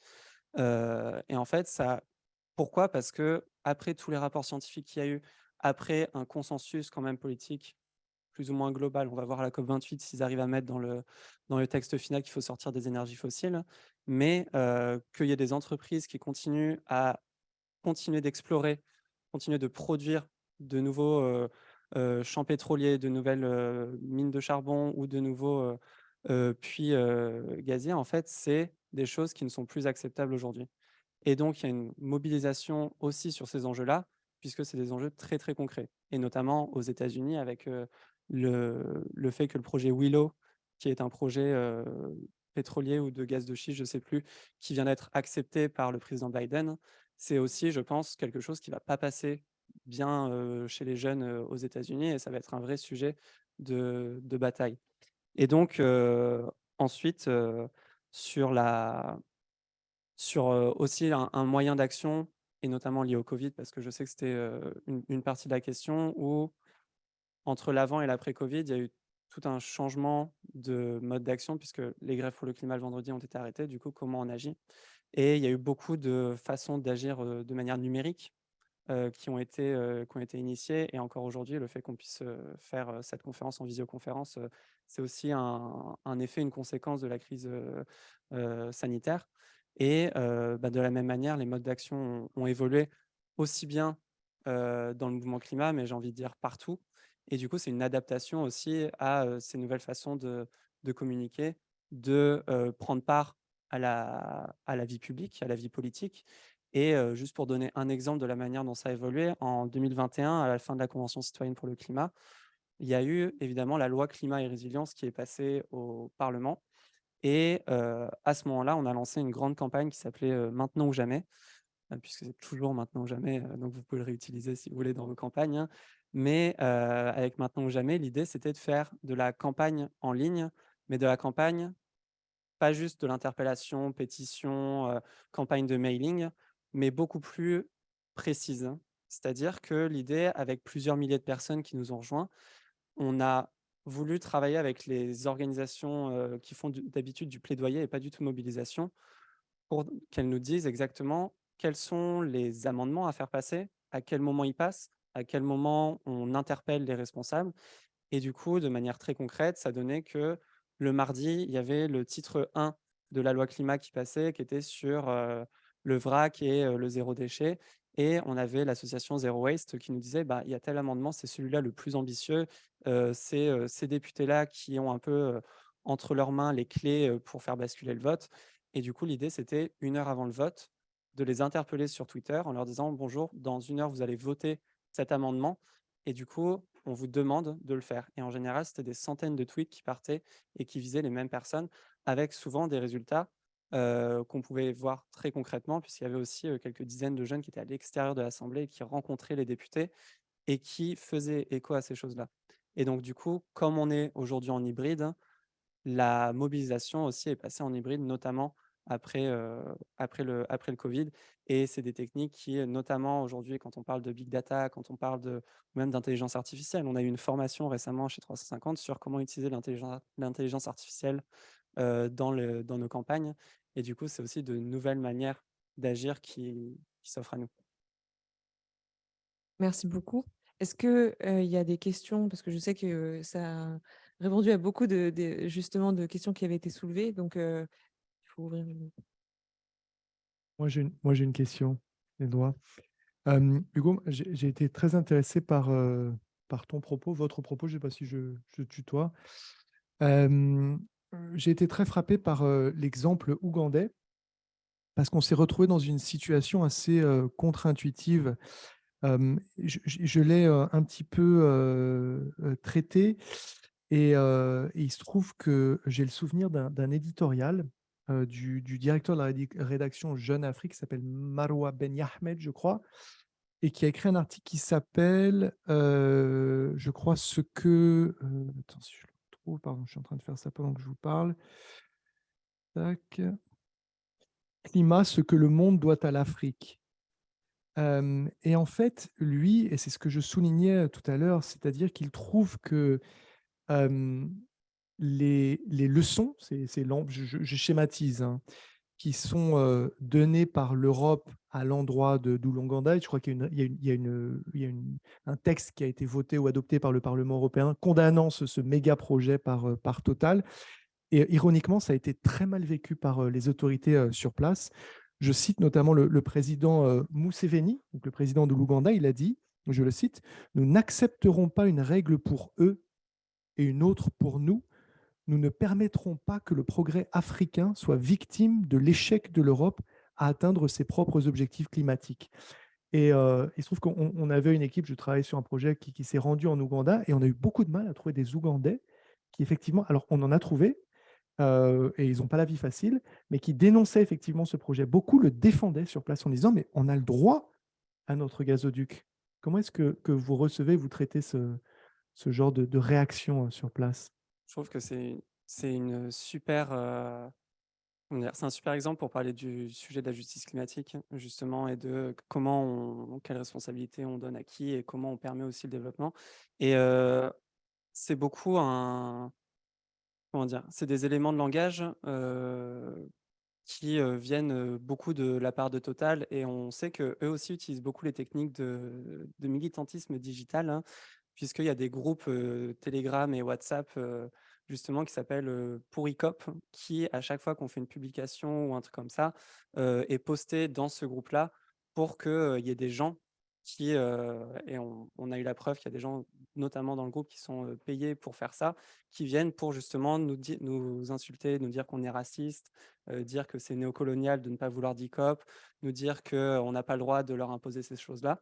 E: Et en fait, pourquoi? Parce que après tous les rapports scientifiques qu'il y a eu, après un consensus quand même politique plus ou moins global, on va voir à la COP28 s'ils arrivent à mettre dans le texte final qu'il faut sortir des énergies fossiles, mais qu'il y ait des entreprises qui continuer d'explorer, continuer de produire de nouveaux champs pétroliers, de nouvelles mines de charbon ou de nouveaux puits gaziers, en fait, c'est des choses qui ne sont plus acceptables aujourd'hui. Et donc, il y a une mobilisation aussi sur ces enjeux-là, puisque c'est des enjeux très, très concrets. Et notamment aux États-Unis, avec le fait que le projet Willow, qui est un projet pétrolier ou de gaz de schiste, je ne sais plus, qui vient d'être accepté par le président Biden, c'est aussi, je pense, quelque chose qui ne va pas passer bien chez les jeunes aux États-Unis, et ça va être un vrai sujet de bataille. Et donc, ensuite, sur aussi un moyen d'action, et notamment lié au Covid, parce que je sais que c'était une partie de la question, où entre l'avant et l'après Covid, il y a eu tout un changement de mode d'action puisque les grèves pour le climat le vendredi ont été arrêtées. Du coup, comment on agit? Et il y a eu beaucoup de façons d'agir de manière numérique qui ont été initiées. Et encore aujourd'hui, le fait qu'on puisse faire cette conférence en visioconférence, c'est aussi un effet, une conséquence de la crise sanitaire. Et de la même manière, les modes d'action ont évolué aussi bien dans le mouvement climat, mais j'ai envie de dire partout. Et du coup, c'est une adaptation aussi à ces nouvelles façons de communiquer, de prendre part à la vie publique, à la vie politique. Et juste pour donner un exemple de la manière dont ça a évolué, en 2021, à la fin de la Convention citoyenne pour le climat, il y a eu évidemment la loi climat et résilience qui est passée au Parlement. Et à ce moment-là, on a lancé une grande campagne qui s'appelait Maintenant ou jamais, puisque c'est toujours maintenant ou jamais, donc vous pouvez le réutiliser si vous voulez dans vos campagnes, hein. Mais avec Maintenant ou jamais, l'idée, c'était de faire de la campagne en ligne, mais de la campagne, pas juste de l'interpellation, pétition, campagne de mailing, mais beaucoup plus précise. C'est-à-dire que l'idée, avec plusieurs milliers de personnes qui nous ont rejoints, on a voulu travailler avec les organisations qui font d'habitude du plaidoyer et pas du tout mobilisation, pour qu'elles nous disent exactement quels sont les amendements à faire passer, à quel moment ils passent, à quel moment on interpelle les responsables. Et du coup, de manière très concrète, ça donnait que le mardi, il y avait le titre 1 de la loi climat qui passait, qui était sur le vrac et le zéro déchet. Et on avait l'association Zero Waste qui nous disait, bah, il y a tel amendement, c'est celui-là le plus ambitieux. C'est ces députés-là qui ont un peu entre leurs mains les clés pour faire basculer le vote. Et du coup, l'idée, c'était 1 heure avant le vote, de les interpeller sur Twitter en leur disant, bonjour, dans 1 heure, vous allez voter cet amendement. Et du coup, on vous demande de le faire. Et en général, c'était des centaines de tweets qui partaient et qui visaient les mêmes personnes, avec souvent des résultats qu'on pouvait voir très concrètement, puisqu'il y avait aussi quelques dizaines de jeunes qui étaient à l'extérieur de l'Assemblée et qui rencontraient les députés et qui faisaient écho à ces choses-là. Et donc, du coup, comme on est aujourd'hui en hybride, la mobilisation aussi est passée en hybride, notamment après le Covid. Et c'est des techniques qui, notamment aujourd'hui, quand on parle de big data, quand on parle même d'intelligence artificielle, on a eu une formation récemment chez 350 sur comment utiliser l'intelligence artificielle dans nos campagnes. Et du coup, c'est aussi de nouvelles manières d'agir qui s'offrent à nous.
A: Merci beaucoup. Est-ce qu'il y a des questions? Parce que je sais que ça a répondu à beaucoup justement de questions qui avaient été soulevées. Donc, il faut ouvrir le...
C: Moi, j'ai une question, Edouard. Hugo, j'ai été très intéressé par ton propos, votre propos, je ne sais pas si je tutoie. J'ai été très frappé par l'exemple ougandais, parce qu'on s'est retrouvé dans une situation assez contre-intuitive. Je l'ai un petit peu traité, et il se trouve que j'ai le souvenir d'un éditorial du directeur de la rédaction Jeune Afrique, qui s'appelle Marwa Ben Yahmed, je crois, et qui a écrit un article qui s'appelle, je crois, ce que... attends, si je le retrouve, pardon, je suis en train de faire ça pendant que je vous parle. Tac. Climat, ce que le monde doit à l'Afrique. Et en fait, lui, et c'est ce que je soulignais tout à l'heure, c'est-à-dire qu'il trouve que les leçons, je schématise, hein, qui sont données par l'Europe à l'endroit d'où l'Ouganda. Je crois qu'il y a un texte qui a été voté ou adopté par le Parlement européen condamnant ce méga projet par Total. Et ironiquement, ça a été très mal vécu par les autorités sur place. Je cite notamment le président Museveni, donc le président de l'Ouganda. Il a dit, je le cite, « Nous n'accepterons pas une règle pour eux et une autre pour nous. Nous ne permettrons pas que le progrès africain soit victime de l'échec de l'Europe à atteindre ses propres objectifs climatiques. » Et il se trouve qu'on avait une équipe, je travaillais sur un projet qui s'est rendu en Ouganda, et on a eu beaucoup de mal à trouver des Ougandais qui, effectivement, alors on en a trouvé, et ils n'ont pas la vie facile, mais qui dénonçaient effectivement ce projet. Beaucoup le défendaient sur place en disant, mais on a le droit à notre gazoduc. Comment est-ce que vous recevez, vous traitez ce genre de réaction sur place?
E: Je trouve que c'est une super, comment dire? C'est un super exemple pour parler du sujet de la justice climatique, justement, et de quelle responsabilité on donne à qui et comment on permet aussi le développement. Et c'est beaucoup comment dire? C'est des éléments de langage, qui, viennent, beaucoup de la part de Total et on sait qu'eux aussi utilisent beaucoup les techniques de militantisme digital, hein, puisqu'il y a des groupes, Telegram et WhatsApp, justement qui s'appellent, Pour ICOP, qui à chaque fois qu'on fait une publication ou un truc comme ça, est posté dans ce groupe-là pour que, il y ait des gens qui, et on a eu la preuve qu'il y a des gens, notamment dans le groupe, qui sont, payés pour faire ça, qui viennent pour justement nous insulter, nous dire qu'on est raciste, dire que c'est néocolonial de ne pas vouloir d'ICOP, nous dire qu'on n'a pas le droit de leur imposer ces choses-là.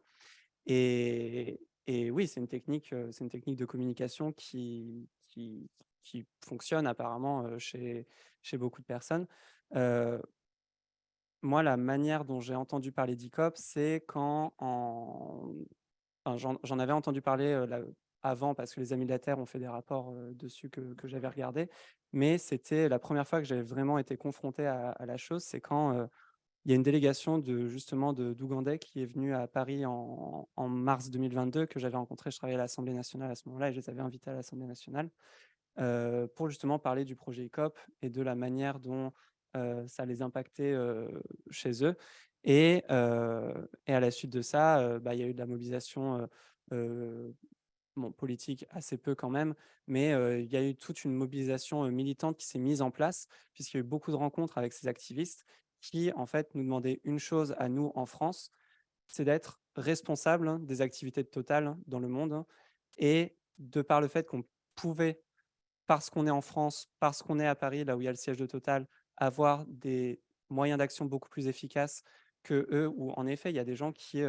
E: Et oui, c'est une technique de communication qui fonctionne apparemment, chez beaucoup de personnes. Heu, Moi, la manière dont j'ai entendu parler d'ICOP, c'est quand enfin, j'en avais entendu parler, avant parce que les Amis de la Terre ont fait des rapports, dessus que j'avais regardé, mais c'était la première fois que j'avais vraiment été confronté à la chose, c'est quand, il y a une délégation d'Ougandais qui est venue à Paris en mars 2022 que j'avais rencontré. Je travaillais à l'Assemblée nationale à ce moment-là et je les avais invités à l'Assemblée nationale, pour justement parler du projet ICOP et de la manière dont, ça les impactait, chez eux et à la suite de ça, bah, il y a eu de la mobilisation, heu, bon politique assez peu quand même, mais il y a eu toute une mobilisation, militante qui s'est mise en place, puisqu'il y a eu beaucoup de rencontres avec ces activistes qui, en fait, nous demandaient une chose à nous en France, c'est d'être responsable, hein, des activités de Total, hein, dans le monde, hein, et de par le fait qu'on pouvait, parce qu'on est en France, parce qu'on est à Paris, là où il y a le siège de Total, avoir des moyens d'action beaucoup plus efficaces qu'eux, où en effet, il y a des gens qui,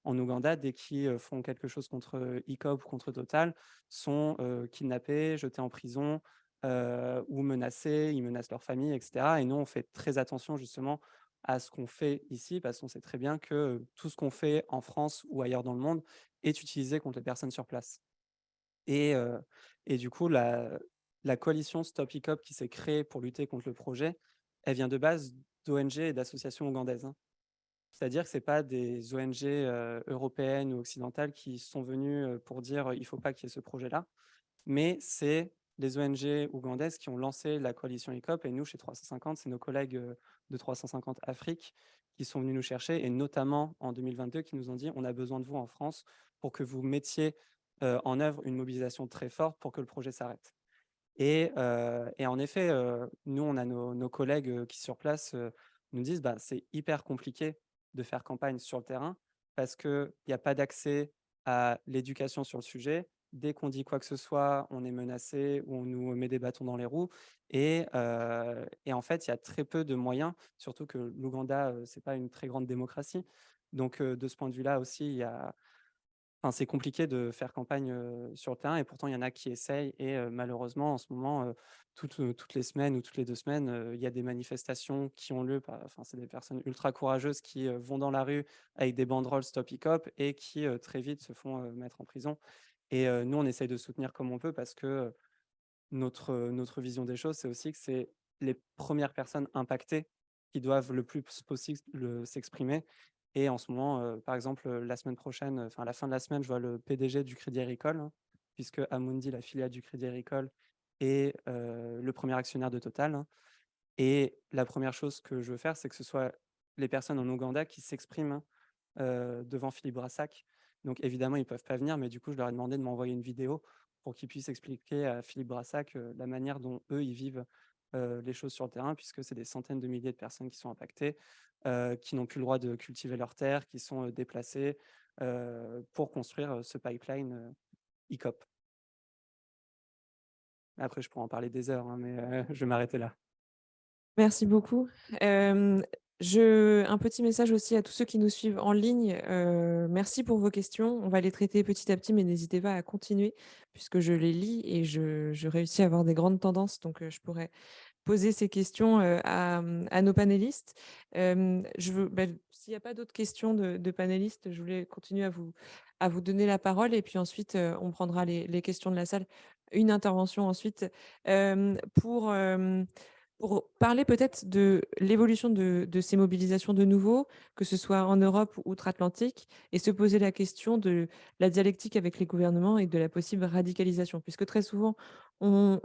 E: en Ouganda, dès qu'ils, font quelque chose contre, ICOP ou contre Total, sont, kidnappés, jetés en prison, ou menacés, ils menacent leur famille et cetera et nous, on fait très attention justement à ce qu'on fait ici, parce qu'on sait très bien que, tout ce qu'on fait en France ou ailleurs dans le monde est utilisé contre les personnes sur place. Et du coup, la coalition Stop Hiccup qui s'est créée pour lutter contre le projet, elle vient de base d'ONG et d'associations ougandaises, hein. C'est-à-dire que c'est pas des ONG, européennes ou occidentales qui sont venues, pour dire: «Il faut pas qu'il y ait ce projet-là», mais c'est les ONG ougandaises qui ont lancé la coalition Hiccup et nous, chez 350, c'est nos collègues, de 350 Afrique qui sont venus nous chercher et notamment en 2022 qui nous ont dit: «On a besoin de vous en France pour que vous mettiez, en œuvre une mobilisation très forte pour que le projet s'arrête». Et en effet, nous, on a nos collègues, qui sur place, nous disent: «Bah, c'est hyper compliqué de faire campagne sur le terrain parce qu'il y a pas d'accès à l'éducation sur le sujet. Dès qu'on dit quoi que ce soit, on est menacé ou on nous met des bâtons dans les roues» et en fait, il y a très peu de moyens, surtout que l'Ouganda, c'est pas une très grande démocratie. Donc de ce point de vue-là aussi, il y a enfin, c'est compliqué de faire campagne, sur le terrain et pourtant il y en a qui essayent et malheureusement en ce moment, toutes les semaines ou toutes les 2 semaines, il y a des manifestations qui ont lieu enfin, c'est des personnes ultra courageuses qui, vont dans la rue avec des banderoles Stop Hiccup et qui, très vite se font, mettre en prison et nous on essaye de soutenir comme on peut parce que, notre vision des choses, c'est aussi que c'est les premières personnes impactées qui doivent le plus possible s'exprimer et en ce moment, par exemple, la semaine prochaine, enfin à la fin de la semaine, je vois le PDG du Crédit Agricole, hein, puisque Amundi, la filiale du Crédit Agricole, est, le premier actionnaire de Total, hein et la première chose que je veux faire, c'est que ce soit les personnes en Ouganda qui s'expriment, hein, devant Philippe Brassac. Donc évidemment, ils ne peuvent pas venir, mais du coup, je leur ai demandé de m'envoyer une vidéo pour qu'ils puissent expliquer à Philippe Brassac, la manière dont eux, ils vivent, les choses sur le terrain, puisque c'est des centaines de milliers de personnes qui sont impactées, qui n'ont plus le droit de cultiver leurs terres, qui sont, déplacées, pour construire, ce pipeline, ICOP. Après, je pourrais en parler des heures, hein, mais je vais m'arrêter là.
A: Merci beaucoup. Un petit message aussi à tous ceux qui nous suivent en ligne. Merci pour vos questions. On va les traiter petit à petit, mais n'hésitez pas à continuer puisque je les lis et je réussis à avoir des grandes tendances. Donc, je pourrais poser ces questions à nos panélistes. S'il n'y a pas d'autres questions de panélistes, je voulais continuer à vous donner la parole et puis ensuite, on prendra les questions de la salle. Une intervention ensuite. Pour Pour parler peut-être de l'évolution de ces mobilisations de nouveau, que ce soit en Europe ou outre-Atlantique, et se poser la question de la dialectique avec les gouvernements et de la possible radicalisation. Puisque très souvent, on,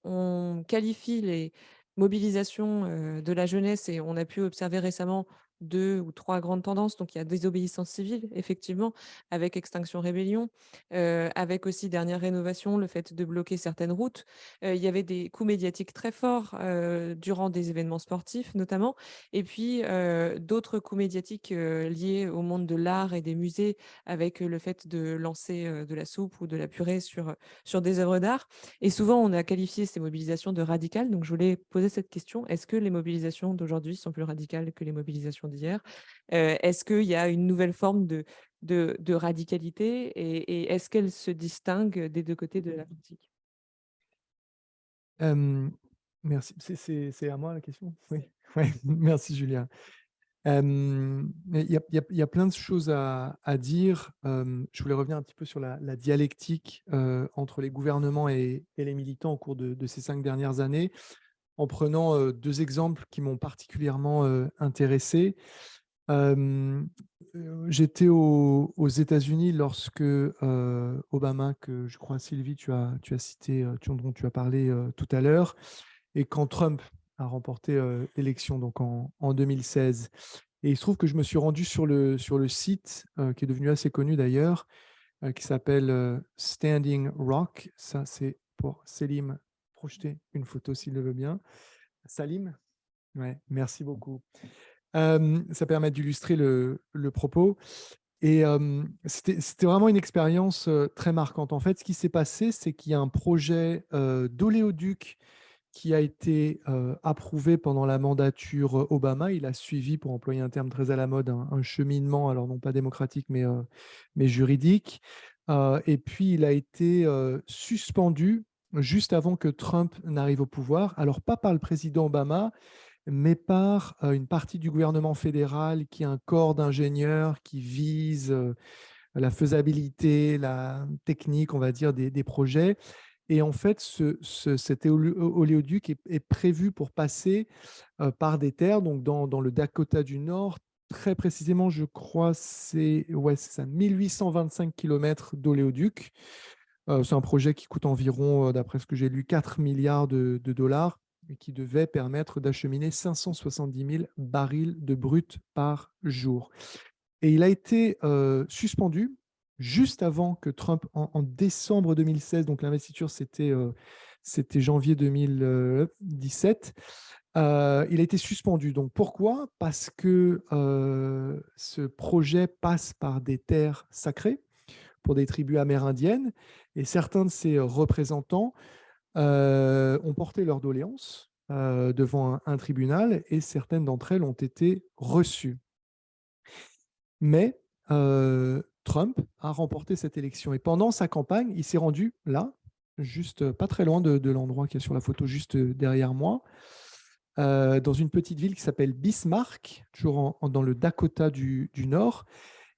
A: on qualifie les mobilisations de la jeunesse et on a pu observer récemment 2 ou 3 grandes tendances. Donc, il y a désobéissance civile, effectivement, avec Extinction Rébellion, avec aussi dernière rénovation, le fait de bloquer certaines routes. Il y avait des coups médiatiques très forts, durant des événements sportifs notamment et puis, d'autres coups médiatiques, liés au monde de l'art et des musées avec, le fait de lancer, de la soupe ou de la purée sur des œuvres d'art et souvent on a qualifié ces mobilisations de radicales. Donc je voulais poser cette question: est-ce que les mobilisations d'aujourd'hui sont plus radicales que les mobilisations d'hier? Est-ce qu'il y a une nouvelle forme de radicalité et est-ce qu'elle se distingue des 2 côtés de l'Atlantique?
C: Merci. C'est à moi la question? Oui. Ouais, merci Julien. Mais il y a plein de choses à dire. Je voulais revenir un petit peu sur la dialectique entre les gouvernements et les militants au cours de ces 5 dernières années, en prenant 2 exemples qui m'ont particulièrement intéressé. J'étais aux États-Unis lorsque Obama, que je crois Sylvie, tu as cité, dont tu as parlé tout à l'heure, et quand Trump a remporté l'élection donc en 2016. Et il se trouve que je me suis rendu sur le site, qui est devenu assez connu d'ailleurs, qui s'appelle Standing Rock. Ça, c'est pour Selim projeter une photo s'il le veut bien. Salim? Ouais, merci beaucoup. Ça permet d'illustrer le propos. Et c'était vraiment une expérience très marquante. En fait, ce qui s'est passé, c'est qu'il y a un projet d'oléoduc qui a été approuvé pendant la mandature Obama. Il a suivi, pour employer un terme très à la mode, un cheminement, alors non pas démocratique, mais juridique. Et puis, il a été suspendu juste avant que Trump n'arrive au pouvoir. Alors, pas par le président Obama, mais par une partie du gouvernement fédéral qui est un corps d'ingénieurs qui vise la faisabilité, la technique, on va dire, des projets. Et en fait, cet oléoduc est prévu pour passer par des terres, donc dans le Dakota du Nord. Très précisément, je crois, c'est ça, 1825 km d'oléoduc. C'est un projet qui coûte environ, d'après ce que j'ai lu, 4 milliards de dollars et qui devait permettre d'acheminer 570 000 barils de brut par jour. Et il a été suspendu juste avant que Trump, en décembre 2016, donc l'investiture, c'était janvier 2017, il a été suspendu. Donc pourquoi? Parce que ce projet passe par des terres sacrées pour des tribus amérindiennes, et certains de ses représentants ont porté leur doléance devant un tribunal, et certaines d'entre elles ont été reçues. Mais Trump a remporté cette élection. Et pendant sa campagne, il s'est rendu là, juste pas très loin de l'endroit qui est sur la photo, juste derrière moi, dans une petite ville qui s'appelle Bismarck, toujours dans le Dakota du Nord.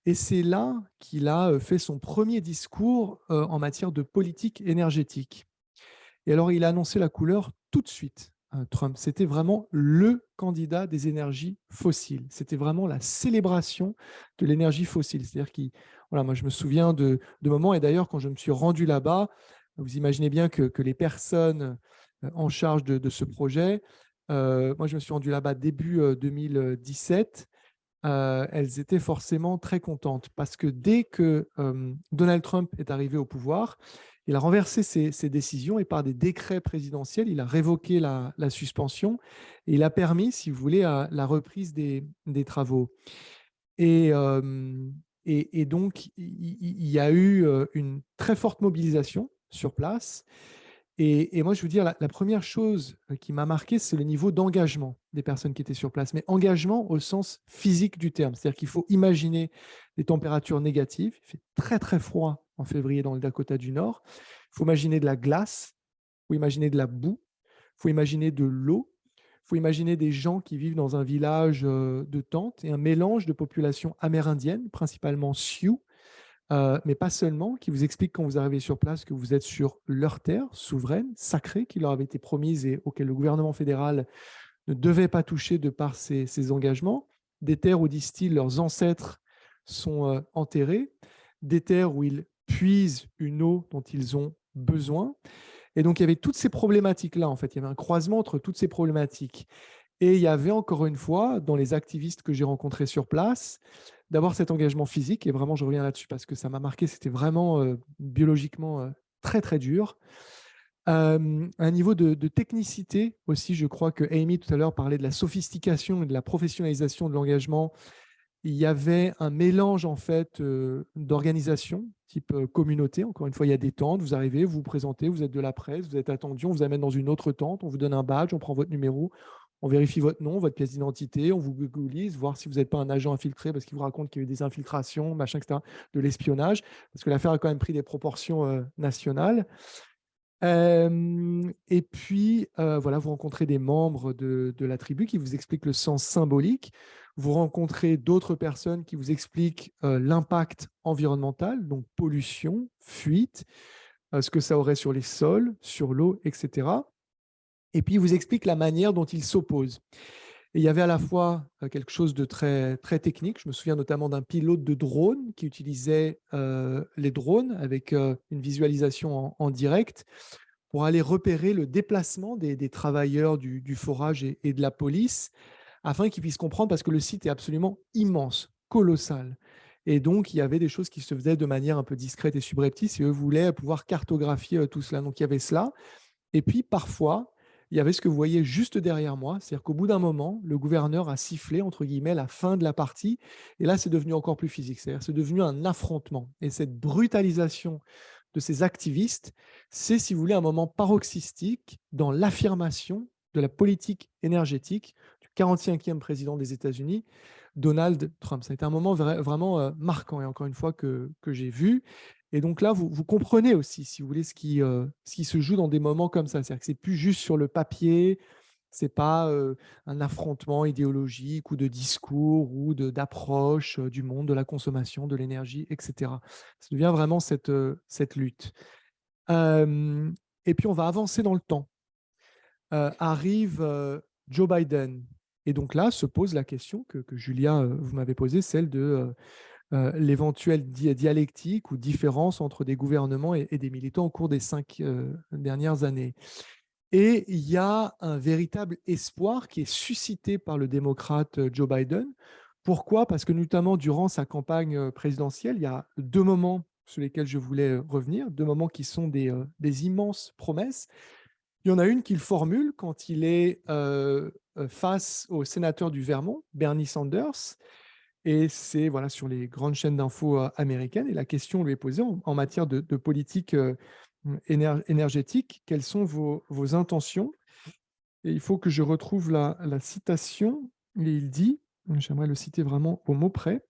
C: Et c'est là qu'il a fait son premier discours en matière de politique énergétique. Et alors, il a annoncé la couleur tout de suite. Trump, c'était vraiment le candidat des énergies fossiles. C'était vraiment la célébration de l'énergie fossile. C'est-à-dire voilà, moi je me souviens de moments, et d'ailleurs quand je me suis rendu là-bas, vous imaginez bien que les personnes en charge de ce projet, moi je me suis rendu là-bas début 2017, elles étaient forcément très contentes parce que dès que Donald Trump est arrivé au pouvoir, il a renversé ses décisions et par des décrets présidentiels, il a révoqué la suspension et il a permis, si vous voulez, la reprise des travaux. Et donc, il y a eu une très forte mobilisation sur place. Et moi, je veux dire, la première chose qui m'a marqué, c'est le niveau d'engagement des personnes qui étaient sur place, mais engagement au sens physique du terme. C'est-à-dire qu'il faut imaginer des températures négatives. Il fait très, très froid en février dans le Dakota du Nord. Il faut imaginer de la glace, il faut imaginer de la boue, il faut imaginer de l'eau, il faut imaginer des gens qui vivent dans un village de tentes et un mélange de populations amérindiennes, principalement Sioux, mais pas seulement, qui vous expliquent quand vous arrivez sur place que vous êtes sur leur terre souveraine, sacrée, qui leur avait été promise et auquel le gouvernement fédéral ne devait pas toucher de par ses engagements, des terres où, disent-ils, leurs ancêtres sont enterrés, des terres où ils puisent une eau dont ils ont besoin. Et donc, il y avait toutes ces problématiques-là, en fait. Il y avait un croisement entre toutes ces problématiques. Et il y avait, encore une fois, dans les activistes que j'ai rencontrés sur place, d'abord cet engagement physique, et vraiment, je reviens là-dessus parce que ça m'a marqué, c'était vraiment biologiquement très, très dur. Un niveau de technicité aussi, je crois que Amy, tout à l'heure, parlait de la sophistication et de la professionnalisation de l'engagement. Il y avait un mélange en fait d'organisation type communauté. Encore une fois, il y a des tentes, vous arrivez, vous vous présentez, vous êtes de la presse, vous êtes attendu, on vous amène dans une autre tente, on vous donne un badge, on prend votre numéro, on vérifie votre nom, votre pièce d'identité, on vous googlise, voir si vous n'êtes pas un agent infiltré parce qu'il vous raconte qu'il y a eu des infiltrations, machin, etc., de l'espionnage, parce que l'affaire a quand même pris des proportions nationales. Et puis, voilà, vous rencontrez des membres de la tribu qui vous expliquent le sens symbolique. Vous rencontrez d'autres personnes qui vous expliquent l'impact environnemental, donc pollution, fuite, ce que ça aurait sur les sols, sur l'eau, etc. Et puis, ils vous expliquent la manière dont ils s'opposent. Et il y avait à la fois quelque chose de très, très technique. Je me souviens notamment d'un pilote de drone qui utilisait les drones avec une visualisation en direct pour aller repérer le déplacement des travailleurs du forage et de la police afin qu'ils puissent comprendre, parce que le site est absolument immense, colossal. Et donc, il y avait des choses qui se faisaient de manière un peu discrète et subreptice et eux voulaient pouvoir cartographier tout cela. Donc, il y avait cela. Et puis, parfois, il y avait ce que vous voyez juste derrière moi, c'est-à-dire qu'au bout d'un moment, le gouverneur a sifflé, entre guillemets, la fin de la partie, et là, c'est devenu encore plus physique, c'est-à-dire c'est devenu un affrontement. Et cette brutalisation de ces activistes, c'est, si vous voulez, un moment paroxystique dans l'affirmation de la politique énergétique du 45e président des États-Unis, Donald Trump. Ça a été un moment vraiment marquant, et encore une fois, que j'ai vu. Et donc là, vous comprenez aussi, si vous voulez, ce qui se joue dans des moments comme ça. C'est-à-dire que ce n'est plus juste sur le papier, ce n'est pas un affrontement idéologique ou de discours ou d'approche du monde, de la consommation, de l'énergie, etc. Ça devient vraiment cette lutte. Et puis, on va avancer dans le temps. Arrive Joe Biden. Et donc là, se pose la question que Julia, vous m'avez posée, celle de l'éventuelle dialectique ou différence entre des gouvernements et des militants au cours des 5 dernières années. Et il y a un véritable espoir qui est suscité par le démocrate Joe Biden. Pourquoi? Parce que notamment durant sa campagne présidentielle, il y a 2 moments sur lesquels je voulais revenir, 2 moments qui sont des immenses promesses. Il y en a une qu'il formule quand il est face au sénateur du Vermont, Bernie Sanders, et c'est voilà, sur les grandes chaînes d'infos américaines. Et la question lui est posée en matière de politique énergétique. Quelles sont vos intentions? Et il faut que je retrouve la citation. Et il dit, j'aimerais le citer vraiment au mot près,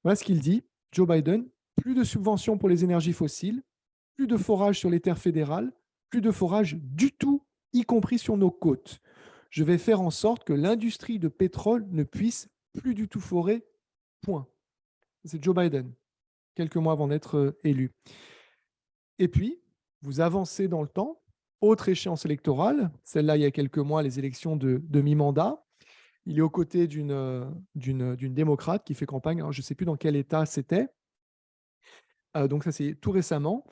C: voilà ce qu'il dit, Joe Biden: plus de subventions pour les énergies fossiles, plus de forage sur les terres fédérales, plus de forage du tout, y compris sur nos côtes. Je vais faire en sorte que l'industrie de pétrole ne puisse plus du tout forer, point. C'est Joe Biden, quelques mois avant d'être élu. Et puis, vous avancez dans le temps, autre échéance électorale, celle-là il y a quelques mois, les élections de mi-mandat. Il est aux côtés d'une démocrate qui fait campagne, alors je ne sais plus dans quel État c'était, donc ça c'est tout récemment,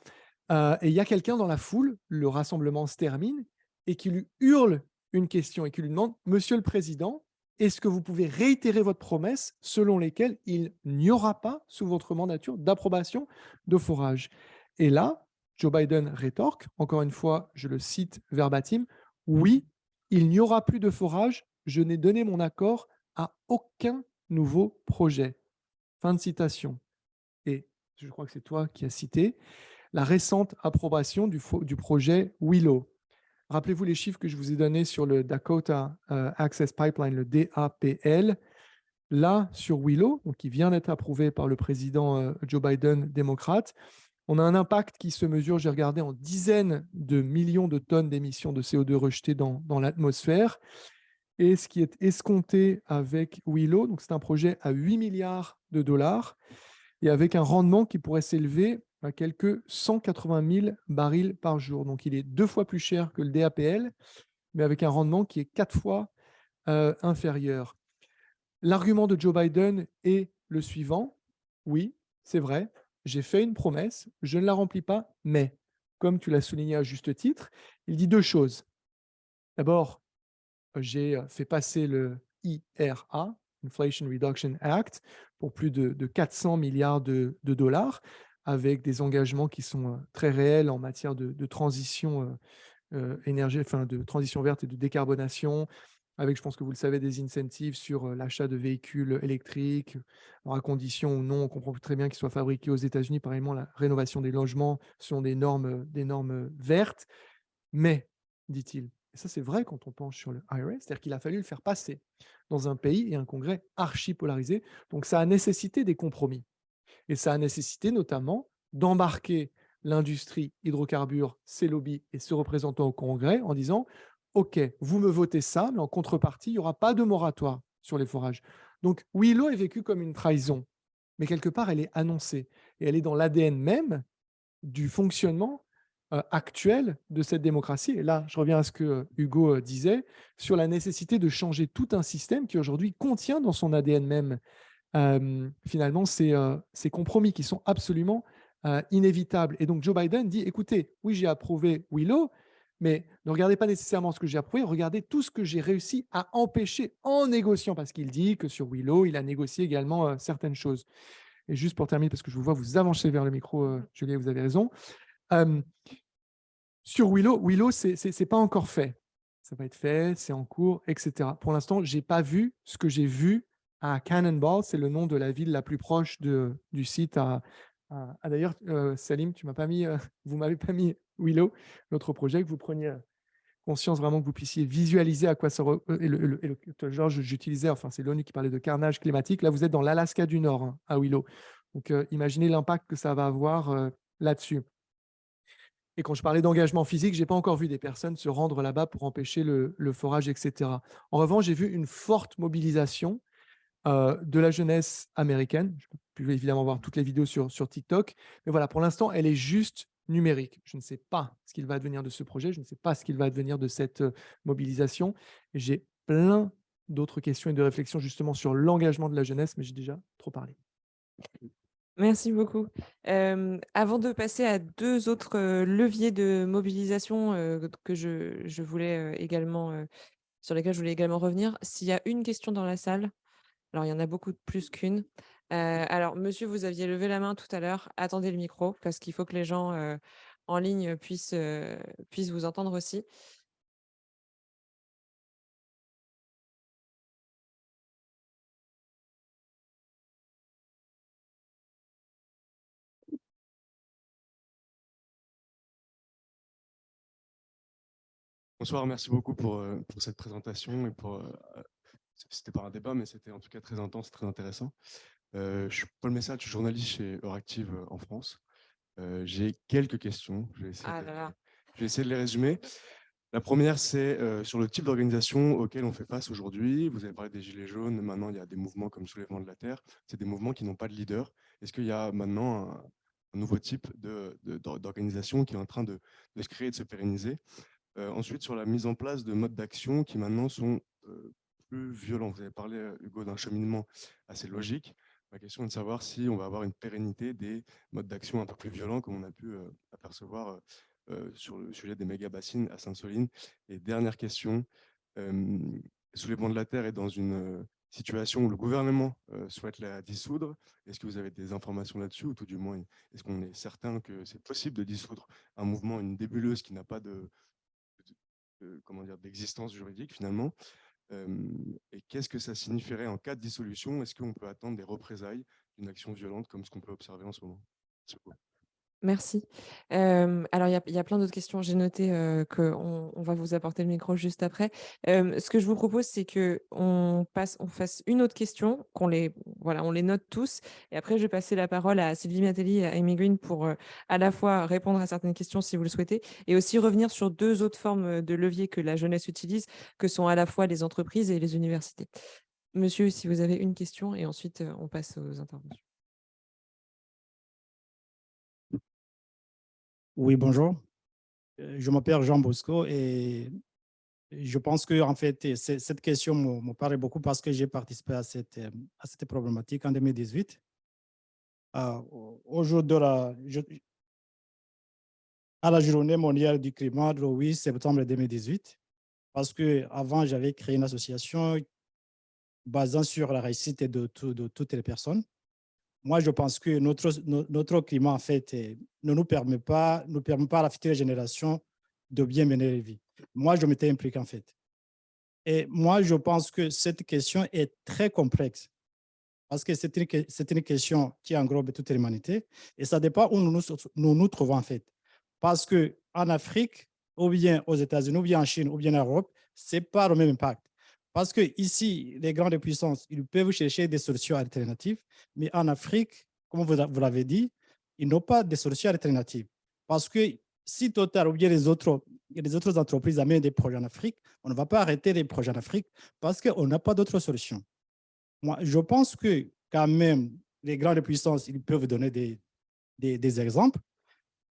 C: et il y a quelqu'un dans la foule, le rassemblement se termine, et qui lui hurle une question et qui lui demande: Monsieur le Président, est-ce que vous pouvez réitérer votre promesse selon lesquelles il n'y aura pas, sous votre mandature, d'approbation de forage? Et là, Joe Biden rétorque, encore une fois, je le cite verbatim: oui, il n'y aura plus de forage, je n'ai donné mon accord à aucun nouveau projet. Fin de citation. Et je crois que c'est toi qui as cité la récente approbation du projet Willow. Rappelez-vous les chiffres que je vous ai donnés sur le Dakota Access Pipeline, le DAPL. Là, sur Willow, donc qui vient d'être approuvé par le président Joe Biden, démocrate, on a un impact qui se mesure, j'ai regardé, en dizaines de millions de tonnes d'émissions de CO2 rejetées dans l'atmosphère. Et ce qui est escompté avec Willow, donc c'est un projet à 8 milliards de dollars, et avec un rendement qui pourrait s'élever à quelques 180 000 barils par jour. Donc, il est 2 fois plus cher que le DAPL, mais avec un rendement qui est 4 fois inférieur. L'argument de Joe Biden est le suivant. Oui, c'est vrai, j'ai fait une promesse, je ne la remplis pas, mais, comme tu l'as souligné à juste titre, il dit 2 choses. D'abord, j'ai fait passer le IRA, Inflation Reduction Act, pour plus de 400 milliards de dollars, avec des engagements qui sont très réels en matière de transition de transition verte et de décarbonation, avec, je pense que vous le savez, des incentives sur l'achat de véhicules électriques, alors à condition ou non, on comprend très bien qu'ils soient fabriqués aux États-Unis, pareillement la rénovation des logements selon des normes vertes. Mais, dit-il, et ça c'est vrai quand on penche sur le IRA, c'est-à-dire qu'il a fallu le faire passer dans un pays et un congrès archi polarisé, donc ça a nécessité des compromis. Et ça a nécessité notamment d'embarquer l'industrie hydrocarbures, ses lobbies et ses représentants au Congrès en disant « Ok, vous me votez ça, mais en contrepartie, il n'y aura pas de moratoire sur les forages. » Donc, oui, l'eau est vécue comme une trahison, mais quelque part, elle est annoncée. Et elle est dans l'ADN même du fonctionnement actuel de cette démocratie. Et là, je reviens à ce que Hugo disait sur la nécessité de changer tout un système qui aujourd'hui contient dans son ADN même finalement ces compromis qui sont absolument inévitables. Et donc Joe Biden dit, écoutez, oui, j'ai approuvé Willow, mais ne regardez pas nécessairement ce que j'ai approuvé, regardez tout ce que j'ai réussi à empêcher en négociant, parce qu'il dit que sur Willow, il a négocié également certaines choses. Et juste pour terminer, parce que je vous vois vous avancez vers le micro, Julie, vous avez raison. Sur Willow, c'est pas encore fait. Ça va être fait, c'est en cours, etc. Pour l'instant, j'ai pas vu ce que j'ai vu à Cannonball, c'est le nom de la ville la plus proche du site. D'ailleurs, Salim, tu m'as pas mis, vous m'avez pas mis Willow, l'autre projet, que vous preniez conscience vraiment que vous puissiez visualiser à quoi ça. Et le Georges, j'utilisais, enfin, c'est l'ONU qui parlait de carnage climatique. Là, vous êtes dans l'Alaska du Nord, hein, à Willow. Donc, imaginez l'impact que ça va avoir là-dessus. Et quand je parlais d'engagement physique, je n'ai pas encore vu des personnes se rendre là-bas pour empêcher le forage, etc. En revanche, j'ai vu une forte mobilisation de la jeunesse américaine. Je peux évidemment voir toutes les vidéos sur TikTok. Mais voilà, pour l'instant, elle est juste numérique. Je ne sais pas ce qu'il va advenir de ce projet. Je ne sais pas ce qu'il va advenir de cette mobilisation. J'ai plein d'autres questions et de réflexions justement sur l'engagement de la jeunesse, mais j'ai déjà trop parlé.
A: Merci beaucoup. Avant de passer à 2 autres leviers de mobilisation que je voulais également, sur lesquels je voulais également revenir, s'il y a une question dans la salle, alors il y en a beaucoup plus qu'une. Alors, monsieur, vous aviez levé la main tout à l'heure. Attendez le micro parce qu'il faut que les gens en ligne puissent vous entendre aussi.
F: Bonsoir, merci beaucoup pour cette présentation. Et c'était pas un débat, mais c'était en tout cas très intense, très intéressant. Je suis Paul Messal, je suis journaliste chez Euractiv en France. J'ai quelques questions, je vais essayer de les résumer. La première, c'est sur le type d'organisation auquel on fait face aujourd'hui. Vous avez parlé des Gilets jaunes, maintenant il y a des mouvements comme Soulèvement de la Terre. C'est des mouvements qui n'ont pas de leader. Est-ce qu'il y a maintenant un nouveau type d'organisation qui est en train de se créer, de se pérenniser? Ensuite, sur la mise en place de modes d'action qui maintenant sont plus violents. Vous avez parlé, Hugo, d'un cheminement assez logique. Ma question est de savoir si on va avoir une pérennité des modes d'action un peu plus violents, comme on a pu apercevoir sur le sujet des méga-bassines à Sainte-Soline. Et dernière question, Soulèvement de la Terre est dans une situation où le gouvernement souhaite la dissoudre. Est-ce que vous avez des informations là-dessus, ou tout du moins, est-ce qu'on est certain que c'est possible de dissoudre un mouvement, une nébuleuse qui n'a pas d'existence juridique finalement, et qu'est-ce que ça signifierait en cas de dissolution? Est-ce qu'on peut attendre des représailles d'une action violente comme ce qu'on peut observer en ce moment?
A: Merci. Alors, il y a plein d'autres questions. J'ai noté qu'on va vous apporter le micro juste après. Ce que je vous propose, c'est qu'on fasse une autre question, on les note tous. Et après, je vais passer la parole à Sylvie Matelli et à Amy Green pour à la fois répondre à certaines questions si vous le souhaitez, et aussi revenir sur 2 autres formes de leviers que la jeunesse utilise, que sont à la fois les entreprises et les universités. Monsieur, si vous avez une question, et ensuite on passe aux interventions.
G: Oui, bonjour. Je m'appelle Jean Bosco et je pense que en fait, cette question me parle beaucoup parce que j'ai participé à cette problématique en 2018. Au jour de à la journée mondiale du climat, le 8 septembre 2018, parce qu'avant, j'avais créé une association basant sur la réussite de toutes les personnes. Moi, je pense que notre climat, en fait, ne nous permet pas à la future génération de bien mener la vie. Moi, je m'étais impliqué, en fait. Et moi, je pense que cette question est très complexe parce que c'est une question qui englobe toute l'humanité et ça dépend où nous trouvons, en fait. Parce qu'en Afrique, ou bien aux États-Unis, ou bien en Chine, ou bien en Europe, ce n'est pas le même impact. Parce que ici, les grandes puissances, ils peuvent chercher des solutions alternatives, mais en Afrique, comme vous l'avez dit, ils n'ont pas de solutions alternatives. Parce que si Total ou bien les autres entreprises amènent des projets en Afrique, on ne va pas arrêter les projets en Afrique parce qu'on n'a pas d'autres solutions. Moi, je pense que quand même, les grandes puissances, ils peuvent donner des exemples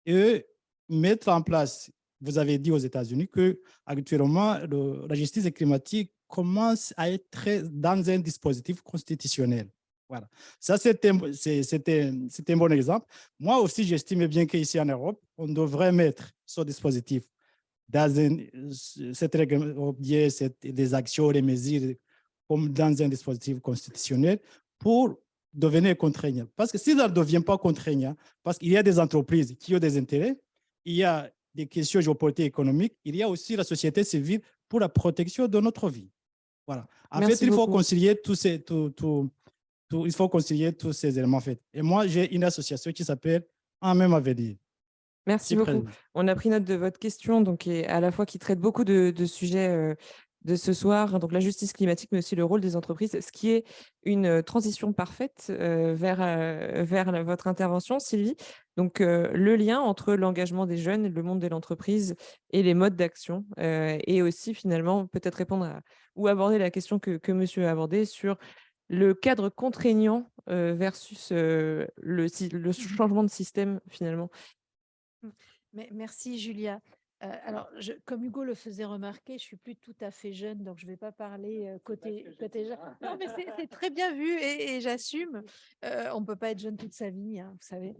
G: et mettre en place. Vous avez dit aux États-Unis que actuellement, la justice climatique commence à être dans un dispositif constitutionnel. Voilà. Ça, c'est un bon exemple. Moi aussi, j'estime bien qu'ici en Europe, on devrait mettre ce dispositif dans cette règle, des actions, des mesures comme dans un dispositif constitutionnel pour devenir contraignant. Parce que si ça ne devient pas contraignant, parce qu'il y a des entreprises qui ont des intérêts, il y a des questions géopolitiques et économiques, il y a aussi la société civile pour la protection de notre vie. Voilà. En fait,
A: Merci
G: il faut
A: beaucoup.
G: concilier il faut concilier tous ces éléments. En fait. Et moi, j'ai une association qui s'appelle En même avenir.
A: Merci
G: Merci,
A: beaucoup.
G: Président.
A: On a pris note de votre question, donc, et à la fois qui traite beaucoup de sujets de ce soir, donc la justice climatique, mais aussi le rôle des entreprises, ce qui est une transition parfaite vers votre intervention, Sylvie. Donc, le lien entre l'engagement des jeunes, le monde de l'entreprise et les modes d'action, et aussi finalement peut-être répondre ou aborder la question que monsieur a abordée sur le cadre contraignant versus le changement de système finalement.
D: Merci Julia. Alors, comme Hugo le faisait remarquer, je suis plus tout à fait jeune, donc je ne vais pas parler côté jeune. Non, mais c'est très bien vu et j'assume. On ne peut pas être jeune toute sa vie, hein, vous savez.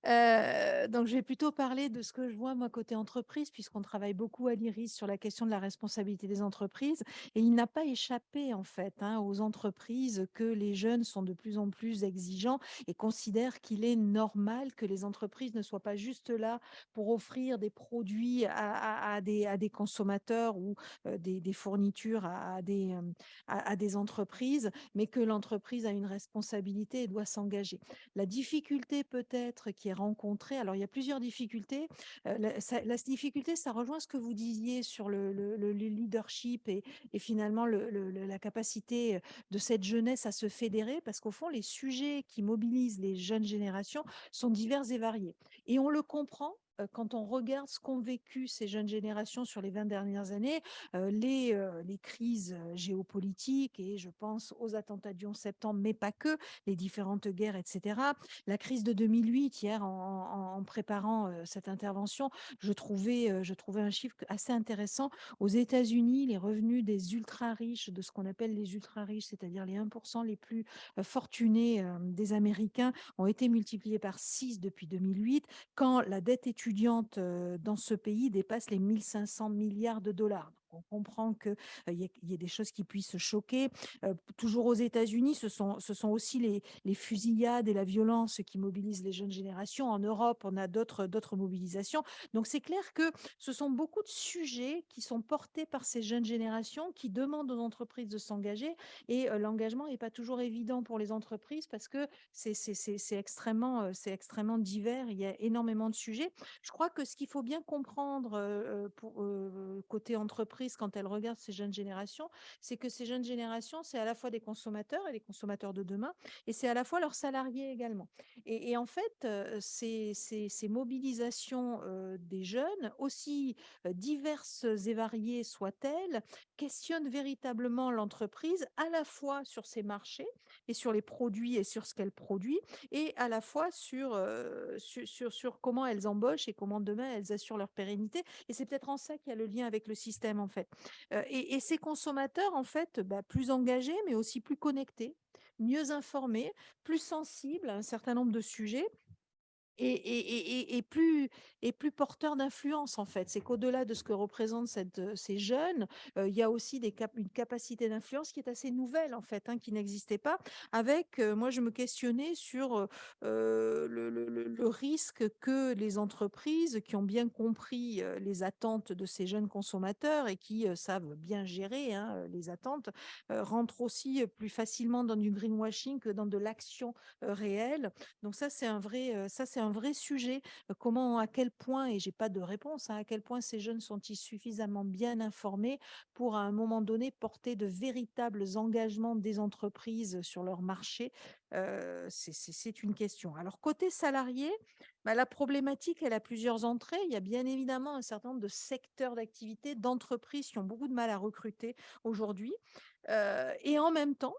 D: Donc, je vais plutôt parler de ce que je vois, moi, côté entreprise, puisqu'on travaille beaucoup à l'IRIS sur la question de la responsabilité des entreprises. Et il n'a pas échappé, en fait, hein, aux entreprises que les jeunes sont de plus en plus exigeants et considèrent qu'il est normal que les entreprises ne soient pas juste là pour offrir des produits à des consommateurs ou des fournitures à des entreprises, mais que l'entreprise a une responsabilité et doit s'engager. La difficulté peut-être qui est rencontrée, alors il y a plusieurs difficultés. La difficulté, ça rejoint ce que vous disiez sur le leadership et finalement la capacité de cette jeunesse à se fédérer, parce qu'au fond, les sujets qui mobilisent les jeunes générations sont divers et variés. Et on le comprend quand on regarde ce qu'ont vécu ces jeunes générations sur les 20 dernières années, les crises géopolitiques, et je pense aux attentats du 11 septembre, mais pas que, les différentes guerres, etc. La crise de 2008, hier, en préparant cette intervention, je trouvais un chiffre assez intéressant. Aux États-Unis, les revenus des ultra-riches, de ce qu'on appelle les ultra-riches, c'est-à-dire les 1% les plus fortunés des Américains, ont été multipliés par 6 depuis 2008, quand la dette étudiante dans ce pays dépasse les 1500 milliards de dollars. On comprend qu'il y ait des choses qui puissent choquer. Toujours aux États-Unis, ce sont aussi les fusillades et la violence qui mobilisent les jeunes générations. En Europe, on a d'autres mobilisations. Donc, c'est clair que ce sont beaucoup de sujets qui sont portés par ces jeunes générations qui demandent aux entreprises de s'engager. Et l'engagement n'est pas toujours évident pour les entreprises parce que c'est extrêmement divers. Il y a énormément de sujets. Je crois que ce qu'il faut bien comprendre côté entreprise, entreprises, quand elles regardent ces jeunes générations, c'est que ces jeunes générations, c'est à la fois des consommateurs et des consommateurs de demain, et c'est à la fois leurs salariés également. Et en fait, ces mobilisations des jeunes, aussi diverses et variées soient-elles, questionnent véritablement l'entreprise à la fois sur ses marchés et sur les produits et sur ce qu'elle produit, et à la fois sur comment elles embauchent et comment demain elles assurent leur pérennité. Et c'est peut-être en ça qu'il y a le lien avec le système, en fait. Et ces consommateurs, en fait, plus engagés, mais aussi plus connectés, mieux informés, plus sensibles à un certain nombre de sujets, et plus porteur d'influence, en fait. C'est qu'au-delà de ce que représentent ces jeunes, il y a aussi une capacité d'influence qui est assez nouvelle, en fait, hein, qui n'existait pas. Avec, moi, je me questionnais sur le risque que les entreprises qui ont bien compris les attentes de ces jeunes consommateurs et qui savent bien gérer, hein, les attentes, rentrent aussi plus facilement dans du greenwashing que dans de l'action réelle. Donc ça, c'est un vrai sujet. Comment, à quel point, et j'ai pas de réponse, hein, à quel point ces jeunes sont-ils suffisamment bien informés pour, à un moment donné, porter de véritables engagements des entreprises sur leur marché? C'est une question. Alors, côté salarié, la problématique, elle a plusieurs entrées. Il y a bien évidemment un certain nombre de secteurs d'activité, d'entreprises qui ont beaucoup de mal à recruter aujourd'hui. Et en même temps,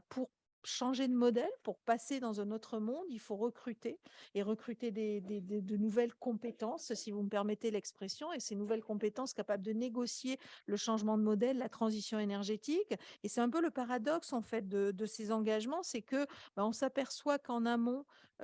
D: pour changer de modèle, pour passer dans un autre monde, il faut recruter et recruter de nouvelles compétences, si vous me permettez l'expression, et ces nouvelles compétences capables de négocier le changement de modèle, la transition énergétique. Et c'est un peu le paradoxe, en fait, de ces engagements, c'est que on s'aperçoit qu'en amont,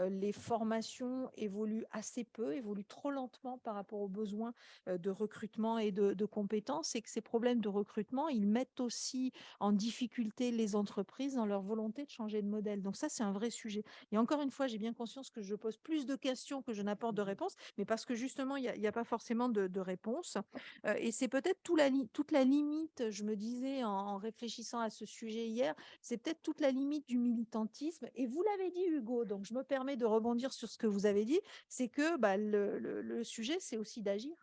D: les formations évoluent assez peu, évoluent trop lentement par rapport aux besoins de recrutement et de compétences, et que ces problèmes de recrutement, ils mettent aussi en difficulté les entreprises dans leur volonté de changer de modèle. Donc ça, c'est un vrai sujet. Et encore une fois, j'ai bien conscience que je pose plus de questions que je n'apporte de réponses, mais parce que justement, il y a pas forcément de réponse. Et c'est peut-être toute la limite, je me disais en réfléchissant à ce sujet hier, c'est peut-être toute la limite du militantisme. Et vous l'avez dit, Hugo, donc je me permets de rebondir sur ce que vous avez dit, c'est que le sujet, c'est aussi d'agir.